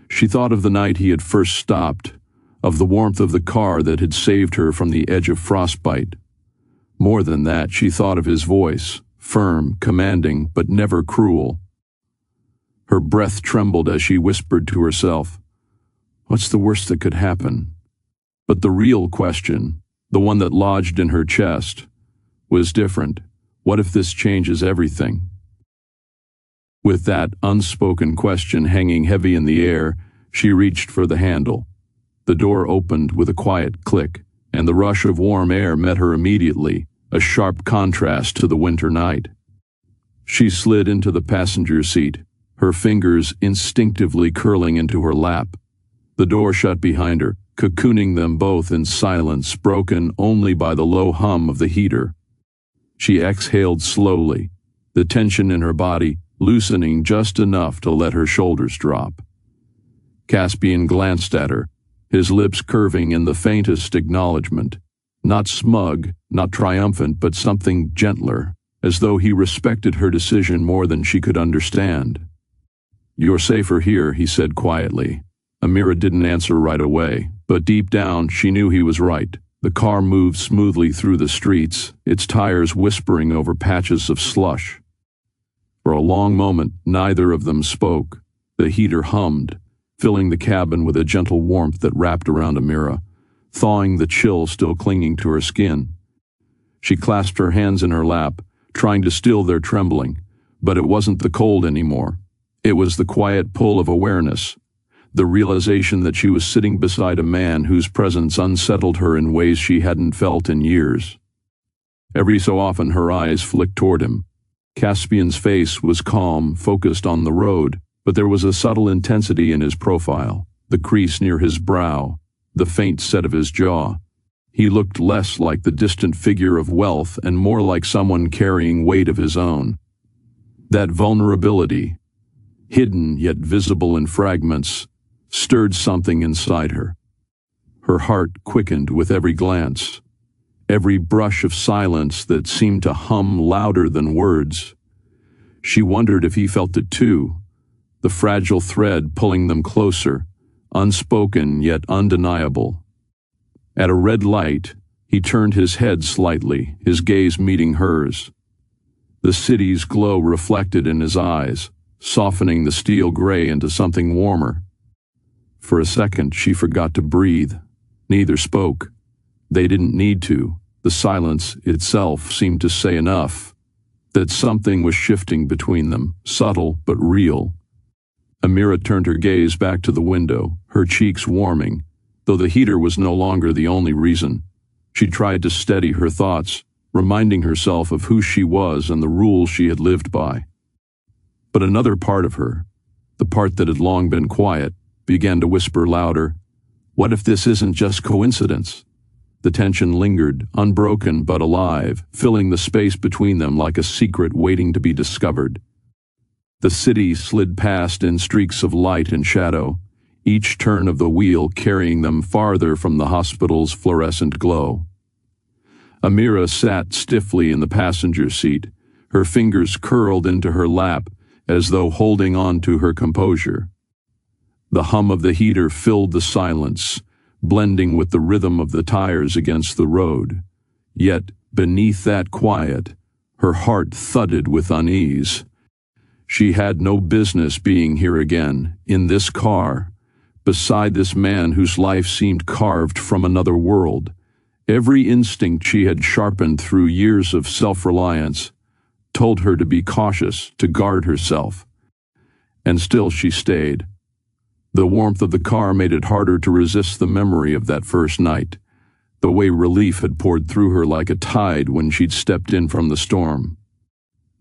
She thought of the night he had first stopped, of the warmth of the car that had saved her from the edge of frostbite. More than that, she thought of his voice, firm, commanding, but never cruel. Her breath trembled as she whispered to herself, "What's the worst that could happen?" But the real question, the one that lodged in her chest, was different. What if this changes everything? With that unspoken question hanging heavy in the air, she reached for the handle. The door opened with a quiet click, and the rush of warm air met her immediately, a sharp contrast to the winter night. She slid into the passenger seat, her fingers instinctively curling into her lap. The door shut behind her, cocooning them both in silence broken only by the low hum of the heater. She exhaled slowly, the tension in her body loosening just enough to let her shoulders drop. Caspian glanced at her, his lips curving in the faintest acknowledgement. Not smug, not triumphant, but something gentler, as though he respected her decision more than she could understand. "You're safer here," he said quietly. Amira didn't answer right away, but deep down she knew he was right. The car moved smoothly through the streets, its tires whispering over patches of slush. For a long moment, neither of them spoke. The heater hummed, filling the cabin with a gentle warmth that wrapped around Amira, thawing the chill still clinging to her skin. She clasped her hands in her lap, trying to still their trembling, but it wasn't the cold anymore. It was the quiet pull of awareness, the realization that she was sitting beside a man whose presence unsettled her in ways she hadn't felt in years. Every so often her eyes flicked toward him. Caspian's face was calm, focused on the road, but there was a subtle intensity in his profile, the crease near his brow, the faint set of his jaw. He looked less like the distant figure of wealth and more like someone carrying weight of his own. That vulnerability, hidden yet visible in fragments, stirred something inside her. Her heart quickened with every glance, every brush of silence that seemed to hum louder than words. She wondered if he felt it too, the fragile thread pulling them closer, unspoken yet undeniable. At a red light, he turned his head slightly, his gaze meeting hers. The city's glow reflected in his eyes, softening the steel gray into something warmer. For a second, she forgot to breathe. Neither spoke. They didn't need to. The silence itself seemed to say enough, that something was shifting between them, subtle but real. Amira turned her gaze back to the window, her cheeks warming, though the heater was no longer the only reason. She tried to steady her thoughts, reminding herself of who she was and the rules she had lived by. But another part of her, the part that had long been quiet, began to whisper louder, "What if this isn't just coincidence?" The tension lingered, unbroken but alive, filling the space between them like a secret waiting to be discovered. The city slid past in streaks of light and shadow, each turn of the wheel carrying them farther from the hospital's fluorescent glow. Amira sat stiffly in the passenger seat, her fingers curled into her lap as though holding on to her composure. The hum of the heater filled the silence, blending with the rhythm of the tires against the road. Yet, beneath that quiet, her heart thudded with unease. She had no business being here again, in this car, beside this man whose life seemed carved from another world. Every instinct she had sharpened through years of self-reliance told her to be cautious, to guard herself. And still she stayed. The warmth of the car made it harder to resist the memory of that first night, the way relief had poured through her like a tide when she'd stepped in from the storm.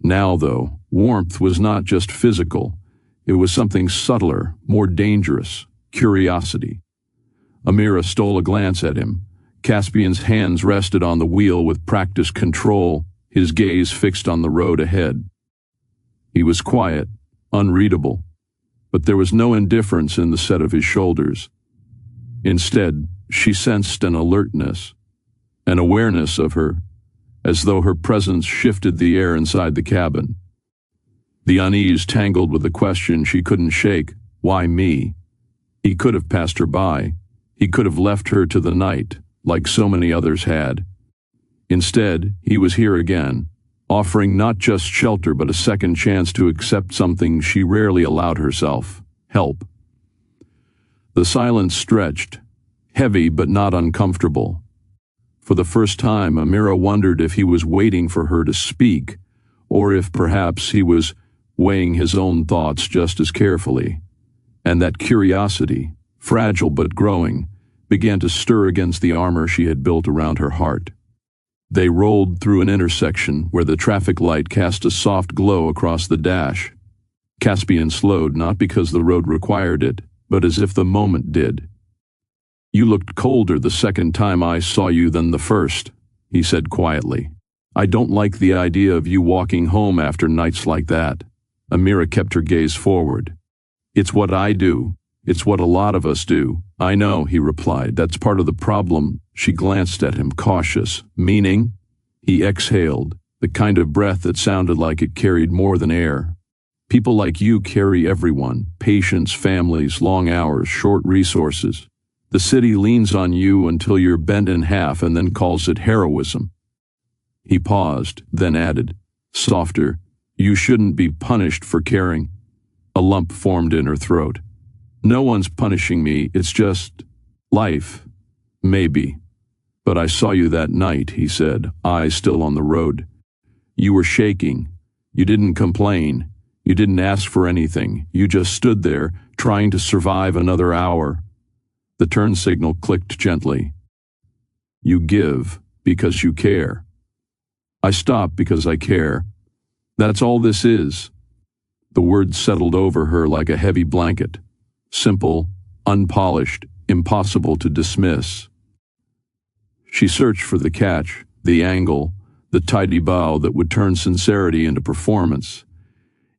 Now, though, warmth was not just physical. It was something subtler, more dangerous, curiosity. Amira stole a glance at him. Caspian's hands rested on the wheel with practiced control, his gaze fixed on the road ahead. He was quiet, unreadable, but there was no indifference in the set of his shoulders. Instead, she sensed an alertness, an awareness of her, as though her presence shifted the air inside the cabin. The unease tangled with the question she couldn't shake, why me? He could have passed her by. He could have left her to the night, like so many others had. Instead, he was here again, offering not just shelter but a second chance to accept something she rarely allowed herself, help. The silence stretched, heavy but not uncomfortable. For the first time, Amira wondered if he was waiting for her to speak, or if perhaps he was weighing his own thoughts just as carefully. And that curiosity, fragile but growing, began to stir against the armor she had built around her heart. They rolled through an intersection where the traffic light cast a soft glow across the dash. Caspian slowed, not because the road required it, but as if the moment did. "You looked colder the second time I saw you than the first," he said quietly. "I don't like the idea of you walking home after nights like that." Amira kept her gaze forward. "It's what I do. It's what a lot of us do." "I know," he replied. "That's part of the problem." She glanced at him, cautious. "Meaning?" He exhaled, the kind of breath that sounded like it carried more than air. "People like you carry everyone. Patients, families, long hours, short resources. The city leans on you until you're bent in half and then calls it heroism." He paused, then added, softer, "You shouldn't be punished for caring." A lump formed in her throat. "No one's punishing me, it's just life." Maybe. But I saw you that night, he said, eyes still on the road. You were shaking. You didn't complain. You didn't ask for anything. You just stood there, trying to survive another hour. The turn signal clicked gently. You give because you care. I stop because I care. That's all this is. The words settled over her like a heavy blanket. Simple, unpolished, impossible to dismiss. She searched for the catch, the angle, the tidy bow that would turn sincerity into performance.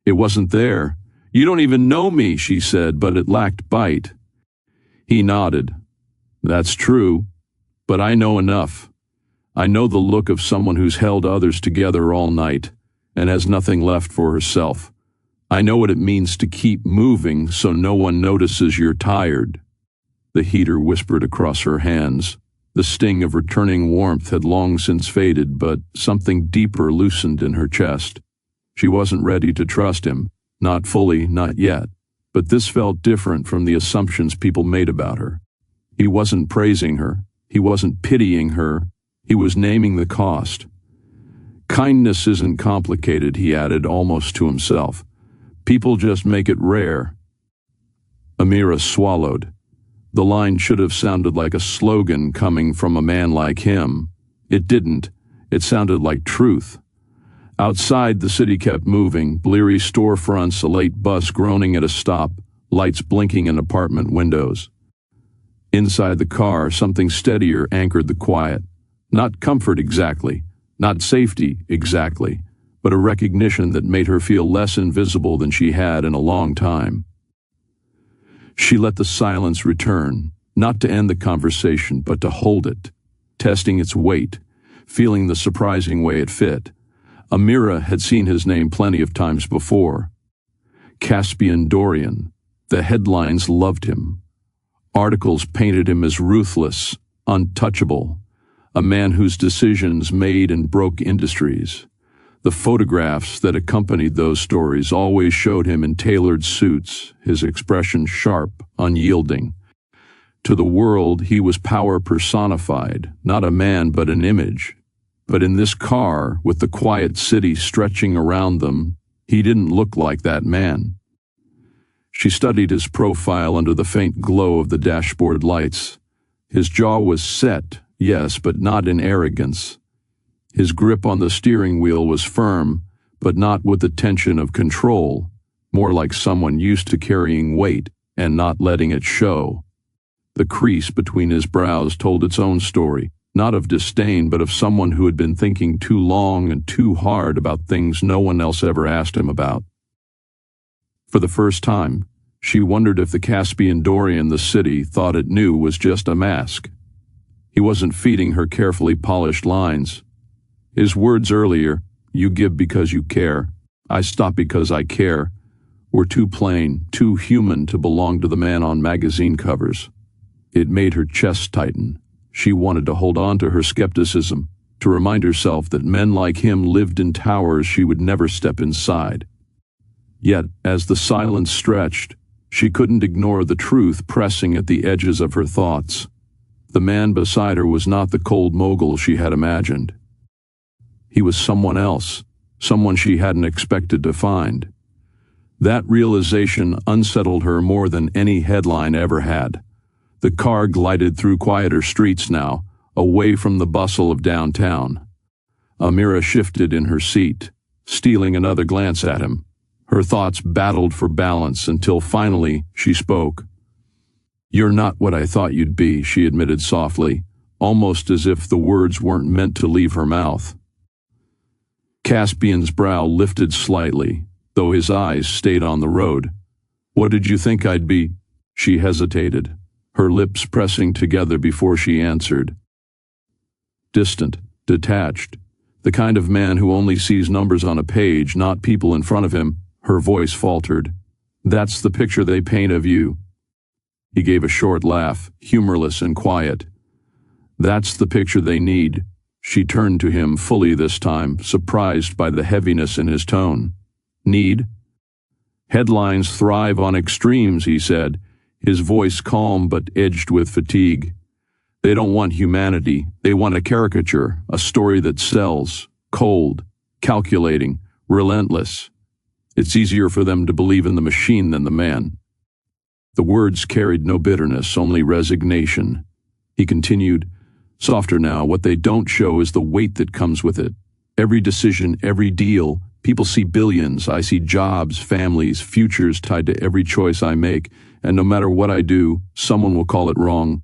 It wasn't there. You don't even know me, she said, but it lacked bite. He nodded. That's true, but I know enough. I know the look of someone who's held others together all night and has nothing left for herself. I know what it means to keep moving so no one notices you're tired. The heater whispered across her hands. The sting of returning warmth had long since faded, but something deeper loosened in her chest. She wasn't ready to trust him, not fully, not yet. But this felt different from the assumptions people made about her. He wasn't praising her. He wasn't pitying her. He was naming the cost. Kindness isn't complicated, he added, almost to himself. People just make it rare. Amira swallowed. The line should have sounded like a slogan coming from a man like him. It didn't. It sounded like truth. Outside, the city kept moving, bleary storefronts, a late bus groaning at a stop, lights blinking in apartment windows. Inside the car, something steadier anchored the quiet. Not comfort exactly, not safety exactly, but a recognition that made her feel less invisible than she had in a long time. She let the silence return, not to end the conversation, but to hold it, testing its weight, feeling the surprising way it fit. Amira had seen his name plenty of times before. Caspian Dorian. The headlines loved him. Articles painted him as ruthless, untouchable, a man whose decisions made and broke industries. The photographs that accompanied those stories always showed him in tailored suits, his expression sharp, unyielding. To the world, he was power personified, not a man but an image. But in this car, with the quiet city stretching around them, he didn't look like that man. She studied his profile under the faint glow of the dashboard lights. His jaw was set, yes, but not in arrogance. His grip on the steering wheel was firm, but not with the tension of control, more like someone used to carrying weight and not letting it show. The crease between his brows told its own story, not of disdain, but of someone who had been thinking too long and too hard about things no one else ever asked him about. For the first time, she wondered if the Caspian Dorian the city thought it knew was just a mask. He wasn't feeding her carefully polished lines. His words earlier, "You give because you care, I stop because I care," were too plain, too human to belong to the man on magazine covers. It made her chest tighten. She wanted to hold on to her skepticism, to remind herself that men like him lived in towers she would never step inside. Yet, as the silence stretched, she couldn't ignore the truth pressing at the edges of her thoughts. The man beside her was not the cold mogul she had imagined. He was someone else, someone she hadn't expected to find. That realization unsettled her more than any headline ever had. The car glided through quieter streets now, away from the bustle of downtown. Amira shifted in her seat, stealing another glance at him. Her thoughts battled for balance until finally she spoke. "You're not what I thought you'd be," she admitted softly, almost as if the words weren't meant to leave her mouth. Caspian's brow lifted slightly, though his eyes stayed on the road. "What did you think I'd be?" She hesitated, her lips pressing together before she answered. "Distant, detached, the kind of man who only sees numbers on a page, not people in front of him." Her voice faltered. "That's the picture they paint of you." He gave a short laugh, humorless and quiet. "That's the picture they need." She turned to him fully this time, surprised by the heaviness in his tone. "Need?" "Headlines thrive on extremes," he said, his voice calm but edged with fatigue. They don't want humanity. They want a caricature, a story that sells, cold, calculating, relentless. It's easier for them to believe in the machine than the man. The words carried no bitterness, only resignation. He continued, softer now, what they don't show is the weight that comes with it. Every decision, every deal, people see billions. I see jobs, families, futures tied to every choice I make, and no matter what I do, someone will call it wrong.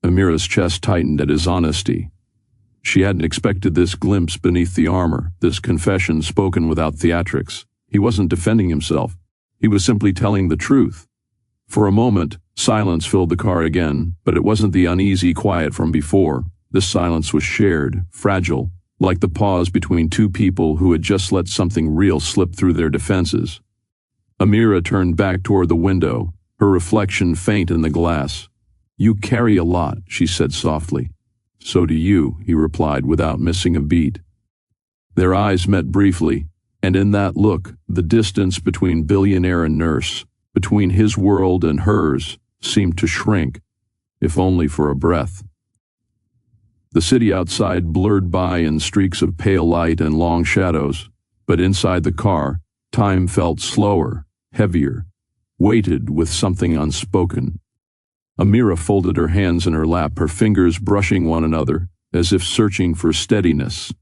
Amira's chest tightened at his honesty. She hadn't expected this glimpse beneath the armor, this confession spoken without theatrics. He wasn't defending himself. He was simply telling the truth. For a moment, silence filled the car again, but it wasn't the uneasy quiet from before. This silence was shared, fragile, like the pause between two people who had just let something real slip through their defenses. Amira turned back toward the window, her reflection faint in the glass. You carry a lot, she said softly. So do you, he replied without missing a beat. Their eyes met briefly, and in that look, the distance between billionaire and nurse, between his world and hers, seemed to shrink, if only for a breath. The city outside blurred by in streaks of pale light and long shadows, but inside the car, time felt slower, heavier, weighted with something unspoken. Amira folded her hands in her lap, her fingers brushing one another, as if searching for steadiness.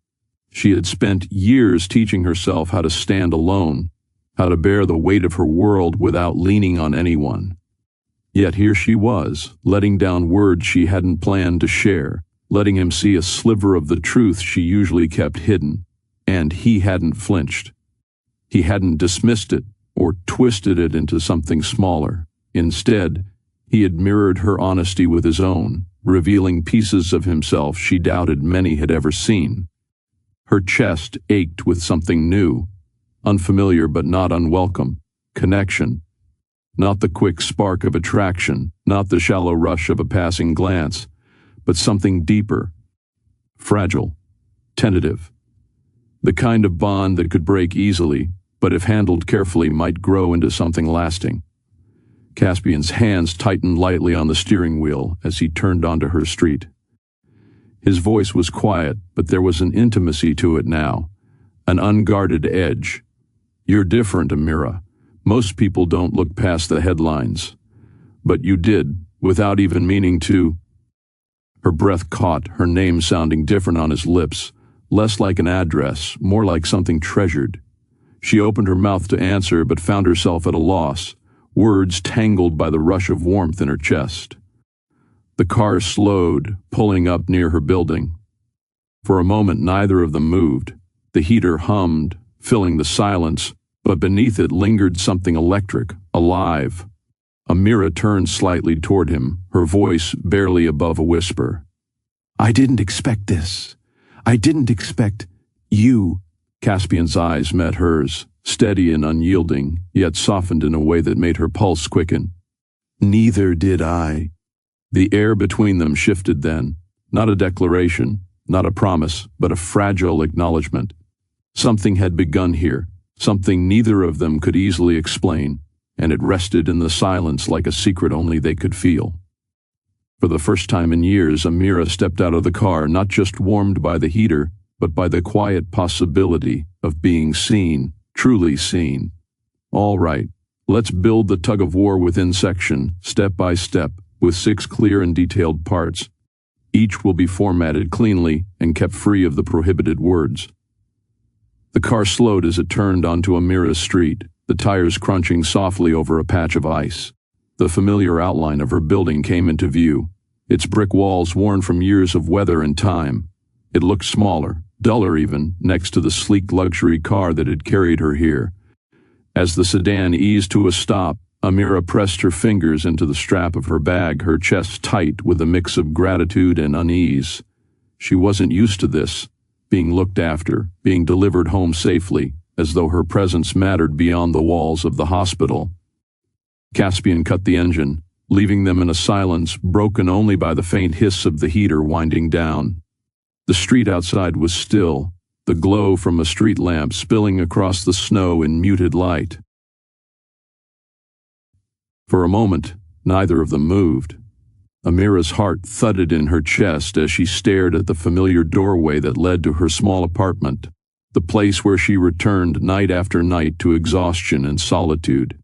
She had spent years teaching herself how to stand alone, how to bear the weight of her world without leaning on anyone. Yet here she was, letting down words she hadn't planned to share, letting him see a sliver of the truth she usually kept hidden, and he hadn't flinched. He hadn't dismissed it or twisted it into something smaller. Instead, he had mirrored her honesty with his own, revealing pieces of himself she doubted many had ever seen. Her chest ached with something new, unfamiliar but not unwelcome, connection. Not the quick spark of attraction, not the shallow rush of a passing glance, but something deeper, fragile, tentative. The kind of bond that could break easily, but if handled carefully might grow into something lasting. Caspian's hands tightened lightly on the steering wheel as he turned onto her street. His voice was quiet, but there was an intimacy to it now, an unguarded edge. You're different, Amira. Most people don't look past the headlines. But you did, without even meaning to. Her breath caught, her name sounding different on his lips, less like an address, more like something treasured. She opened her mouth to answer, but found herself at a loss, words tangled by the rush of warmth in her chest. The car slowed, pulling up near her building. For a moment, neither of them moved. The heater hummed, filling the silence, but beneath it lingered something electric, alive. Amira turned slightly toward him, her voice barely above a whisper. I didn't expect this. I didn't expect you. Caspian's eyes met hers, steady and unyielding, yet softened in a way that made her pulse quicken. Neither did I. The air between them shifted then, not a declaration, not a promise, but a fragile acknowledgement. Something had begun here, something neither of them could easily explain, and it rested in the silence like a secret only they could feel. For the first time in years, Amira stepped out of the car, not just warmed by the heater, but by the quiet possibility of being seen, truly seen. All right, let's build the tug-of-war within section, step by step, with 6 clear and detailed parts. Each will be formatted cleanly and kept free of the prohibited words. The car slowed as it turned onto Amira's street, the tires crunching softly over a patch of ice. The familiar outline of her building came into view, its brick walls worn from years of weather and time. It looked smaller, duller even, next to the sleek luxury car that had carried her here. As the sedan eased to a stop, Amira pressed her fingers into the strap of her bag, her chest tight with a mix of gratitude and unease. She wasn't used to this, being looked after, being delivered home safely, as though her presence mattered beyond the walls of the hospital. Caspian cut the engine, leaving them in a silence broken only by the faint hiss of the heater winding down. The street outside was still, the glow from a street lamp spilling across the snow in muted light. For a moment, neither of them moved. Amira's heart thudded in her chest as she stared at the familiar doorway that led to her small apartment, the place where she returned night after night to exhaustion and solitude.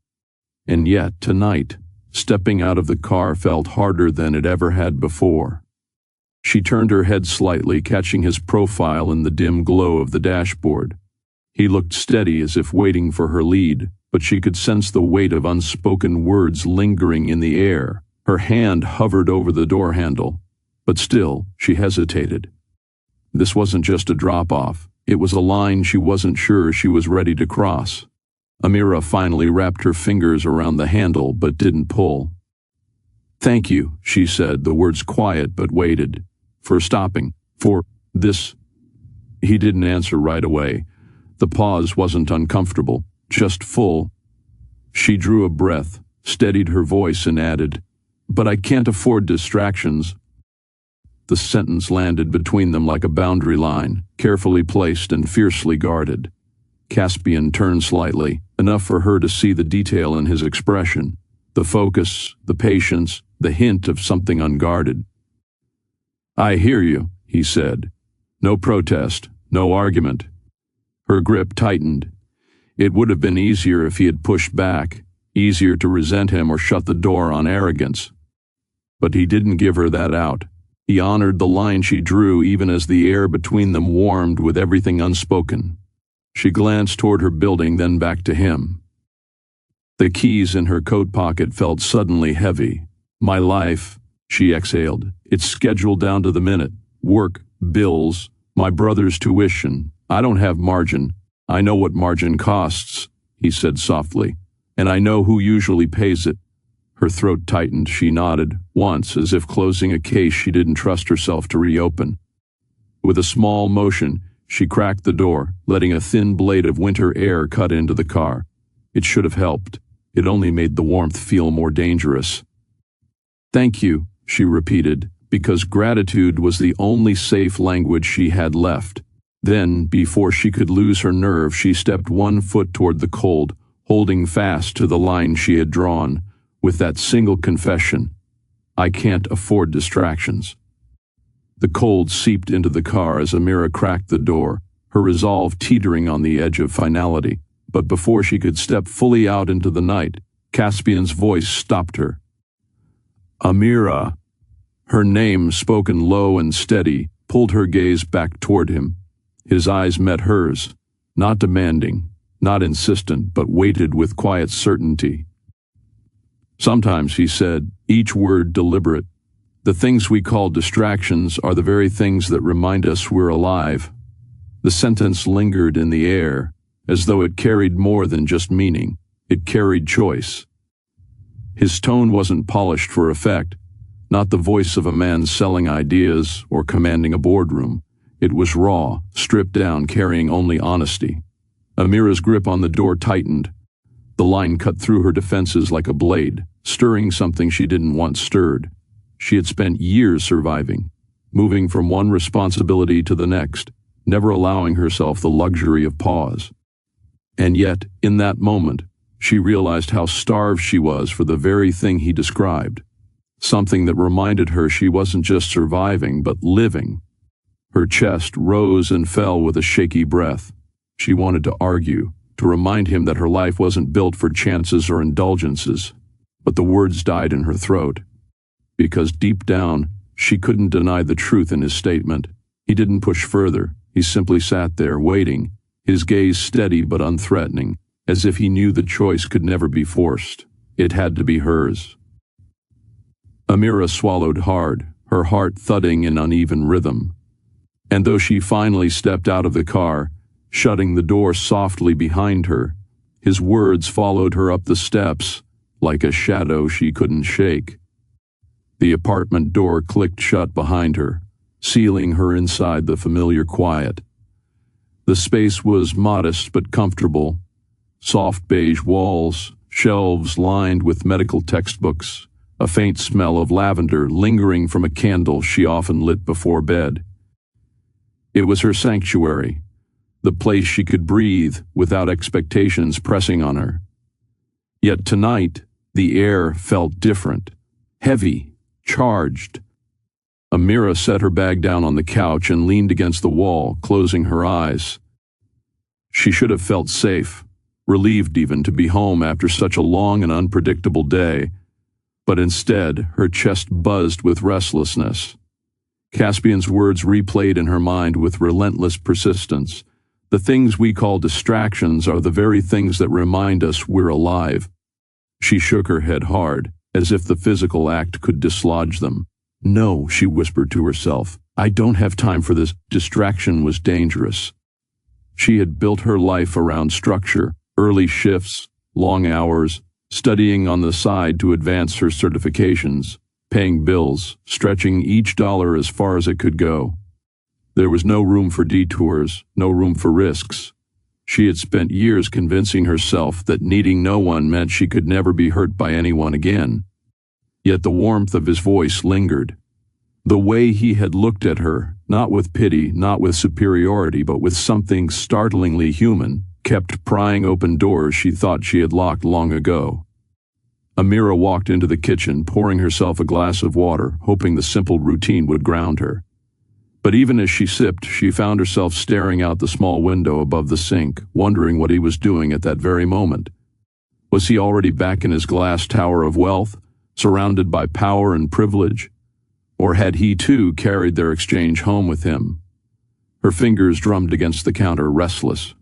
And yet, tonight, stepping out of the car felt harder than it ever had before. She turned her head slightly, catching his profile in the dim glow of the dashboard. He looked steady as if waiting for her lead, but she could sense the weight of unspoken words lingering in the air. Her hand hovered over the door handle, but still, she hesitated. This wasn't just a drop-off. It was a line she wasn't sure she was ready to cross. Amira finally wrapped her fingers around the handle but didn't pull. "Thank you," she said, the words quiet but weighted. "For stopping. For this." He didn't answer right away. The pause wasn't uncomfortable, just full. She drew a breath, steadied her voice and added, "But I can't afford distractions." The sentence landed between them like a boundary line, carefully placed and fiercely guarded. Caspian turned slightly, enough for her to see the detail in his expression, the focus, the patience, the hint of something unguarded. "I hear you," he said. No protest, no argument. Her grip tightened. It would have been easier if he had pushed back, easier to resent him or shut the door on arrogance. But he didn't give her that out. He honored the line she drew even as the air between them warmed with everything unspoken. She glanced toward her building, then back to him. The keys in her coat pocket felt suddenly heavy. "My life," she exhaled. "It's scheduled down to the minute. Work, bills, my brother's tuition. I don't have margin. I know what margin costs," he said softly, "and I know who usually pays it." Her throat tightened. She nodded, once, as if closing a case she didn't trust herself to reopen. With a small motion, she cracked the door, letting a thin blade of winter air cut into the car. It should have helped. It only made the warmth feel more dangerous. "Thank you," she repeated, because gratitude was the only safe language she had left. Then, before she could lose her nerve, she stepped one foot toward the cold, holding fast to the line she had drawn, with that single confession, "I can't afford distractions." The cold seeped into the car as Amira cracked the door, her resolve teetering on the edge of finality. But before she could step fully out into the night, Caspian's voice stopped her. "Amira." Her name, spoken low and steady, pulled her gaze back toward him. His eyes met hers, not demanding, not insistent, but weighted with quiet certainty. "Sometimes," he said, each word deliberate, "the things we call distractions are the very things that remind us we're alive." The sentence lingered in the air, as though it carried more than just meaning. It carried choice. His tone wasn't polished for effect, not the voice of a man selling ideas or commanding a boardroom. It was raw, stripped down, carrying only honesty. Amira's grip on the door tightened. The line cut through her defenses like a blade, stirring something she didn't want stirred. She had spent years surviving, moving from one responsibility to the next, never allowing herself the luxury of pause. And yet, in that moment, she realized how starved she was for the very thing he described, something that reminded her she wasn't just surviving, but living. Her chest rose and fell with a shaky breath. She wanted to argue, to remind him that her life wasn't built for chances or indulgences, but the words died in her throat. Because deep down, she couldn't deny the truth in his statement. He didn't push further. He simply sat there, waiting, his gaze steady but unthreatening, as if he knew the choice could never be forced. It had to be hers. Amira swallowed hard, her heart thudding in uneven rhythm. And though she finally stepped out of the car, shutting the door softly behind her, his words followed her up the steps, like a shadow she couldn't shake. The apartment door clicked shut behind her, sealing her inside the familiar quiet. The space was modest but comfortable. Soft beige walls, shelves lined with medical textbooks, a faint smell of lavender lingering from a candle she often lit before bed. It was her sanctuary, the place she could breathe without expectations pressing on her. Yet tonight, the air felt different, heavy, charged. Amira set her bag down on the couch and leaned against the wall, closing her eyes. She should have felt safe, relieved even to be home after such a long and unpredictable day, but instead her chest buzzed with restlessness. Caspian's words replayed in her mind with relentless persistence. The things we call distractions are the very things that remind us we're alive. She shook her head hard, as if the physical act could dislodge them. No, she whispered to herself, I don't have time for this. Distraction was dangerous. She had built her life around structure, early shifts, long hours, studying on the side to advance her certifications, paying bills, stretching each dollar as far as it could go. There was no room for detours, no room for risks. She had spent years convincing herself that needing no one meant she could never be hurt by anyone again. Yet the warmth of his voice lingered. The way he had looked at her, not with pity, not with superiority, but with something startlingly human, kept prying open doors she thought she had locked long ago. Amira walked into the kitchen, pouring herself a glass of water, hoping the simple routine would ground her. But even as she sipped, she found herself staring out the small window above the sink, wondering what he was doing at that very moment. Was he already back in his glass tower of wealth, surrounded by power and privilege? Or had he too carried their exchange home with him? Her fingers drummed against the counter, restless.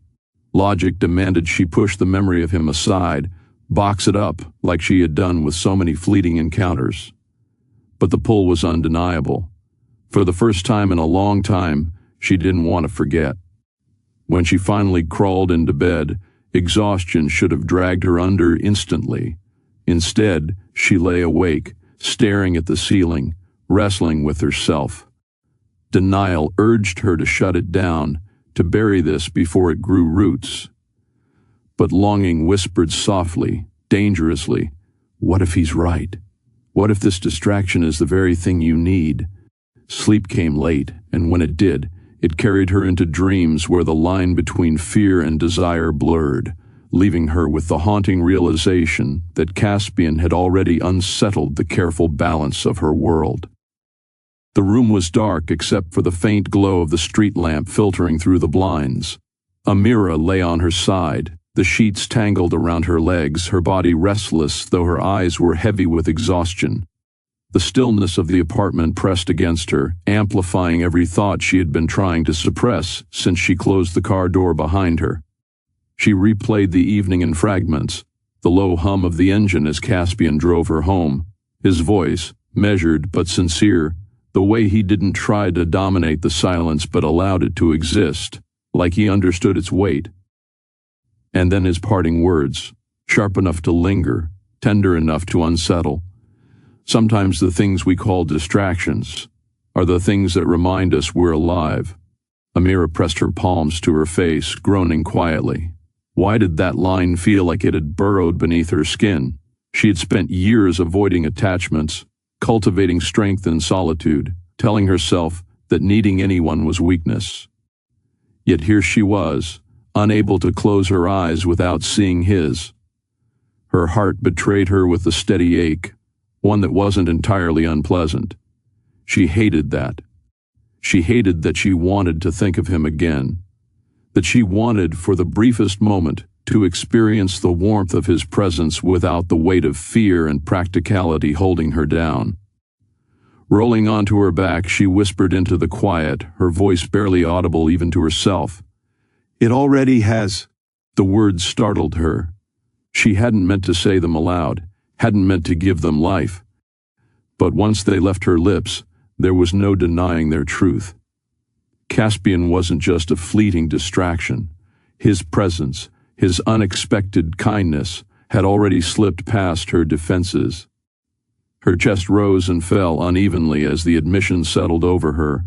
Logic demanded she push the memory of him aside, box it up like she had done with so many fleeting encounters. But the pull was undeniable. For the first time in a long time, she didn't want to forget. When she finally crawled into bed, exhaustion should have dragged her under instantly. Instead, she lay awake, staring at the ceiling, wrestling with herself. Denial urged her to shut it down, to bury this before it grew roots. But longing whispered softly, dangerously, what if he's right? What if this distraction is the very thing you need? Sleep came late, and when it did, it carried her into dreams where the line between fear and desire blurred, leaving her with the haunting realization that Caspian had already unsettled the careful balance of her world. The room was dark except for the faint glow of the street lamp filtering through the blinds. Amira lay on her side, the sheets tangled around her legs, her body restless though her eyes were heavy with exhaustion. The stillness of the apartment pressed against her, amplifying every thought she had been trying to suppress since she closed the car door behind her. She replayed the evening in fragments, the low hum of the engine as Caspian drove her home, his voice, measured but sincere, the way he didn't try to dominate the silence but allowed it to exist, like he understood its weight. And then his parting words, sharp enough to linger, tender enough to unsettle. Sometimes the things we call distractions are the things that remind us we're alive. Amira pressed her palms to her face, groaning quietly. Why did that line feel like it had burrowed beneath her skin? She had spent years avoiding attachments, cultivating strength in solitude, telling herself that needing anyone was weakness. Yet here she was, unable to close her eyes without seeing his. Her heart betrayed her with a steady ache, one that wasn't entirely unpleasant. She hated that. She hated that she wanted to think of him again, that she wanted for the briefest moment to experience the warmth of his presence without the weight of fear and practicality holding her down. Rolling onto her back, she whispered into the quiet, her voice barely audible even to herself. It already has. The words startled her. She hadn't meant to say them aloud, hadn't meant to give them life. But once they left her lips, there was no denying their truth. Caspian wasn't just a fleeting distraction. His presence, his unexpected kindness, had already slipped past her defenses. Her chest rose and fell unevenly as the admission settled over her.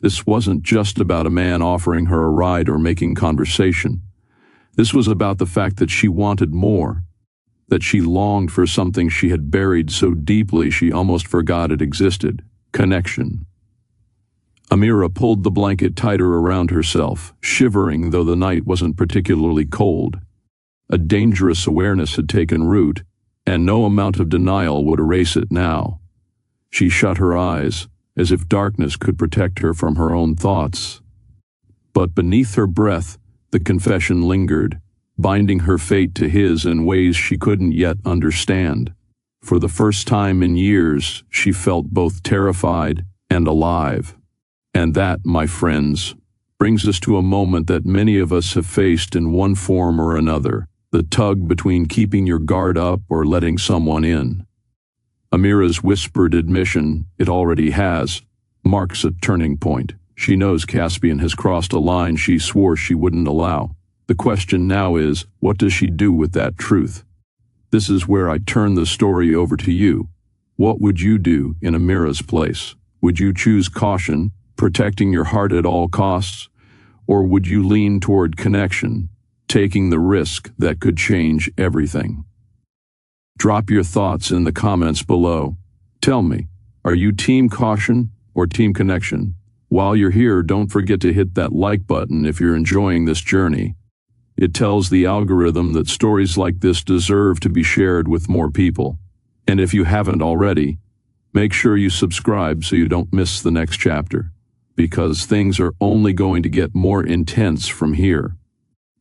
This wasn't just about a man offering her a ride or making conversation. This was about the fact that she wanted more, that she longed for something she had buried so deeply she almost forgot it existed: connection. Amira pulled the blanket tighter around herself, shivering though the night wasn't particularly cold. A dangerous awareness had taken root, and no amount of denial would erase it now. She shut her eyes, as if darkness could protect her from her own thoughts. But beneath her breath, the confession lingered, binding her fate to his in ways she couldn't yet understand. For the first time in years, she felt both terrified and alive. And that, my friends, brings us to a moment that many of us have faced in one form or another, the tug between keeping your guard up or letting someone in. Amira's whispered admission, it already has, marks a turning point. She knows Caspian has crossed a line she swore she wouldn't allow. The question now is, what does she do with that truth? This is where I turn the story over to you. What would you do in Amira's place? Would you choose caution, protecting your heart at all costs? Or would you lean toward connection, taking the risk that could change everything? Drop your thoughts in the comments below. Tell me, are you team caution or team connection? While you're here, don't forget to hit that like button if you're enjoying this journey. It tells the algorithm that stories like this deserve to be shared with more people. And if you haven't already, make sure you subscribe so you don't miss the next chapter, because things are only going to get more intense from here.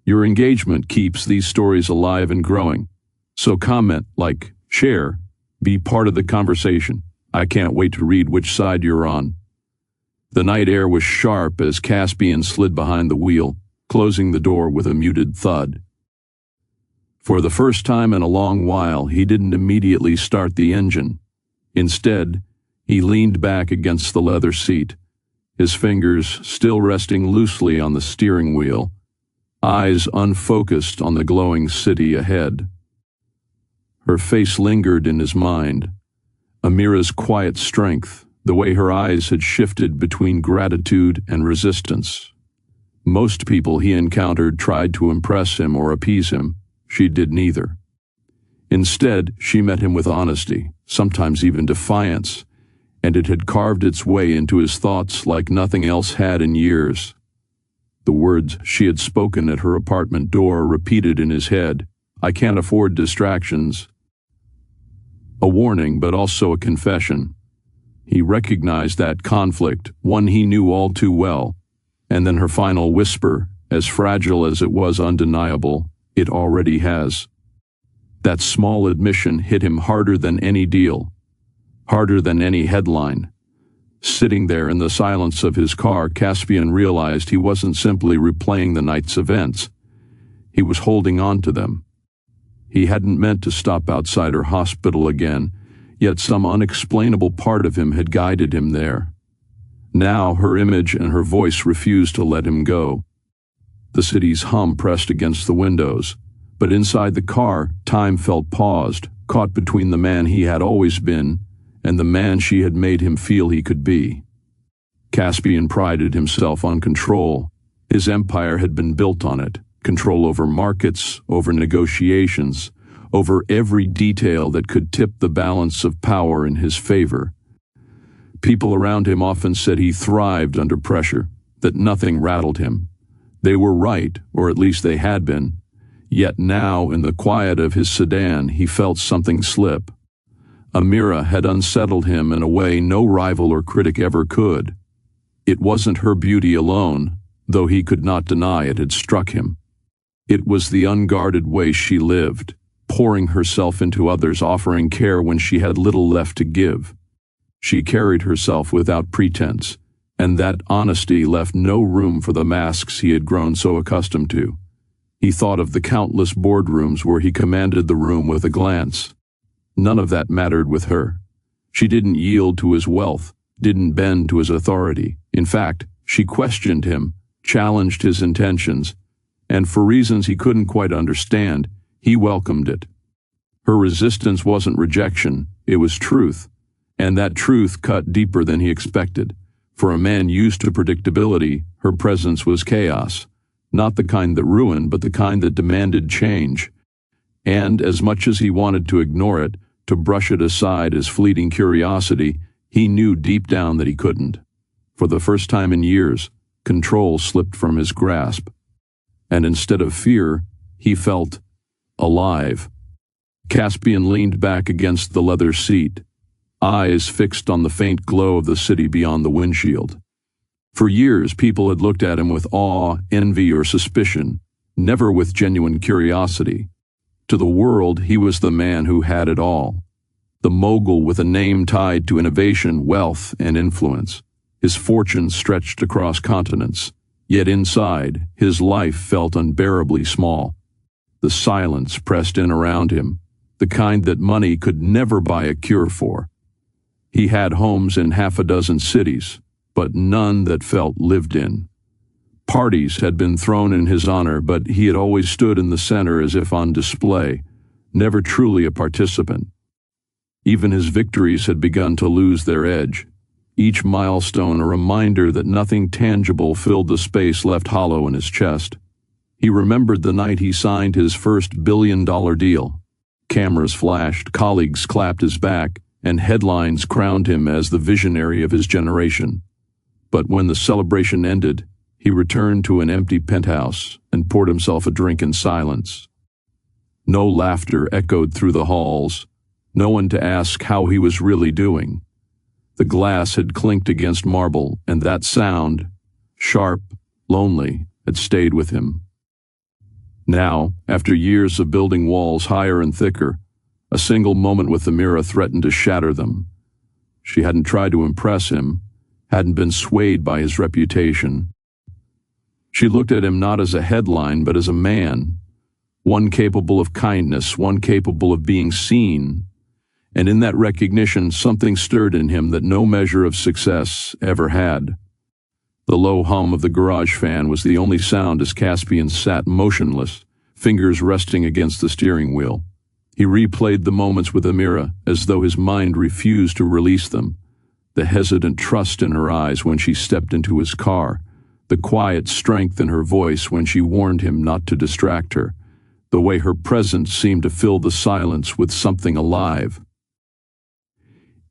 Your engagement keeps these stories alive and growing. So comment, like, share, be part of the conversation. I can't wait to read which side you're on. The night air was sharp as Caspian slid behind the wheel, closing the door with a muted thud. For the first time in a long while, he didn't immediately start the engine. Instead, he leaned back against the leather seat, his fingers still resting loosely on the steering wheel, eyes unfocused on the glowing city ahead. Her face lingered in his mind, Amira's quiet strength, the way her eyes had shifted between gratitude and resistance. Most people he encountered tried to impress him or appease him. She did neither. Instead, she met him with honesty, sometimes even defiance, and it had carved its way into his thoughts like nothing else had in years. The words she had spoken at her apartment door repeated in his head, "I can't afford distractions." A warning, but also a confession. He recognized that conflict, one he knew all too well. And then her final whisper, as fragile as it was undeniable, "It already has." That small admission hit him harder than any deal, harder than any headline. Sitting there in the silence of his car, Caspian realized he wasn't simply replaying the night's events. He was holding on to them. He hadn't meant to stop outside her hospital again, yet some unexplainable part of him had guided him there. Now her image and her voice refused to let him go. The city's hum pressed against the windows, but inside the car, time felt paused, caught between the man he had always been and the man she had made him feel he could be. Caspian prided himself on control. His empire had been built on it, control over markets, over negotiations, over every detail that could tip the balance of power in his favor. People around him often said he thrived under pressure, that nothing rattled him. They were right, or at least they had been. Yet now, in the quiet of his sedan, he felt something slip. Amira had unsettled him in a way no rival or critic ever could. It wasn't her beauty alone, though he could not deny it had struck him. It was the unguarded way she lived, pouring herself into others, offering care when she had little left to give. She carried herself without pretense, and that honesty left no room for the masks he had grown so accustomed to. He thought of the countless boardrooms where he commanded the room with a glance. None of that mattered with her. She didn't yield to his wealth, didn't bend to his authority. In fact, she questioned him, challenged his intentions, and for reasons he couldn't quite understand, he welcomed it. Her resistance wasn't rejection, it was truth. And that truth cut deeper than he expected. For a man used to predictability, her presence was chaos. Not the kind that ruined, but the kind that demanded change. And as much as he wanted to ignore it, to brush it aside as fleeting curiosity, he knew deep down that he couldn't. For the first time in years, control slipped from his grasp. And instead of fear, he felt alive. Caspian leaned back against the leather seat, eyes fixed on the faint glow of the city beyond the windshield. For years, people had looked at him with awe, envy, or suspicion, never with genuine curiosity. To the world, he was the man who had it all, the mogul with a name tied to innovation, wealth, and influence. His fortune stretched across continents, yet inside, his life felt unbearably small. The silence pressed in around him, the kind that money could never buy a cure for. He had homes in half a dozen cities, but none that felt lived in. Parties had been thrown in his honor, but he had always stood in the center as if on display, never truly a participant. Even his victories had begun to lose their edge, each milestone a reminder that nothing tangible filled the space left hollow in his chest. He remembered the night he signed his first billion-dollar deal. Cameras flashed, colleagues clapped his back, and headlines crowned him as the visionary of his generation. But when the celebration ended, he returned to an empty penthouse and poured himself a drink in silence. No laughter echoed through the halls, no one to ask how he was really doing. The glass had clinked against marble, and that sound, sharp, lonely, had stayed with him. Now, after years of building walls higher and thicker, a single moment with Amira threatened to shatter them. She hadn't tried to impress him, hadn't been swayed by his reputation. She looked at him not as a headline, but as a man, one capable of kindness, one capable of being seen. And in that recognition, something stirred in him that no measure of success ever had. The low hum of the garage fan was the only sound as Caspian sat motionless, fingers resting against the steering wheel. He replayed the moments with Amira as though his mind refused to release them. The hesitant trust in her eyes when she stepped into his car, the quiet strength in her voice when she warned him not to distract her, the way her presence seemed to fill the silence with something alive.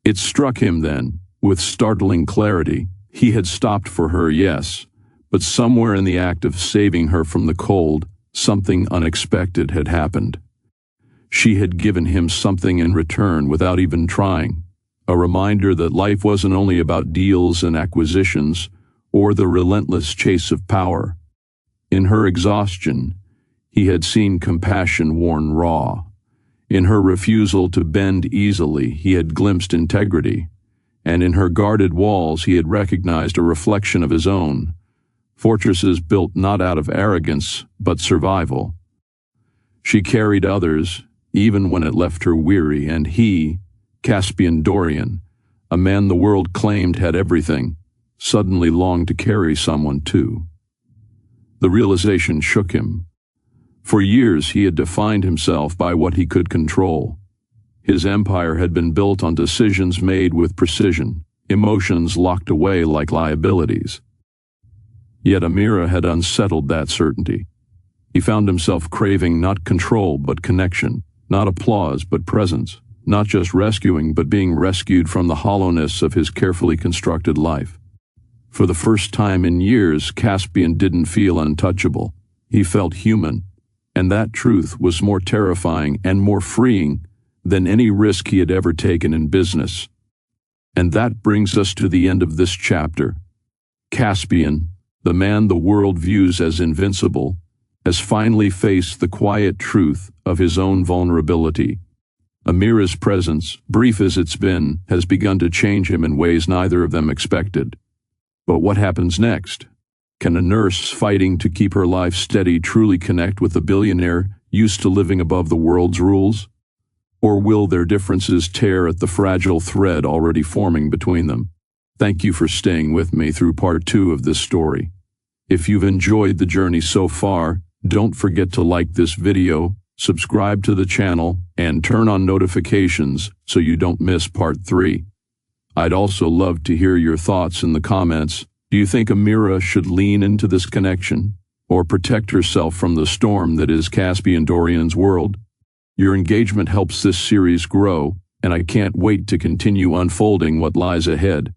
It struck him then, with startling clarity. He had stopped for her, yes, but somewhere in the act of saving her from the cold, something unexpected had happened. She had given him something in return without even trying, a reminder that life wasn't only about deals and acquisitions or the relentless chase of power. In her exhaustion, he had seen compassion worn raw. In her refusal to bend easily, he had glimpsed integrity, and in her guarded walls he had recognized a reflection of his own, fortresses built not out of arrogance, but survival. She carried others, even when it left her weary, and he, Caspian Dorian, a man the world claimed had everything, suddenly longed to carry someone too. The realization shook him. For years he had defined himself by what he could control. His empire had been built on decisions made with precision, emotions locked away like liabilities. Yet Amira had unsettled that certainty. He found himself craving not control but connection, not applause but presence, not just rescuing but being rescued from the hollowness of his carefully constructed life. For the first time in years, Caspian didn't feel untouchable. He felt human, and that truth was more terrifying and more freeing than any risk he had ever taken in business. And that brings us to the end of this chapter. Caspian, the man the world views as invincible, has finally faced the quiet truth of his own vulnerability. Amira's presence, brief as it's been, has begun to change him in ways neither of them expected. But what happens next? Can a nurse fighting to keep her life steady truly connect with a billionaire used to living above the world's rules? Or will their differences tear at the fragile thread already forming between them? Thank you for staying with me through part 2 of this story. If you've enjoyed the journey so far, don't forget to like this video, subscribe to the channel, and turn on notifications so you don't miss part 3. I'd also love to hear your thoughts in the comments. Do you think Amira should lean into this connection or protect herself from the storm that is Caspian Dorian's world? Your engagement helps this series grow, and I can't wait to continue unfolding what lies ahead.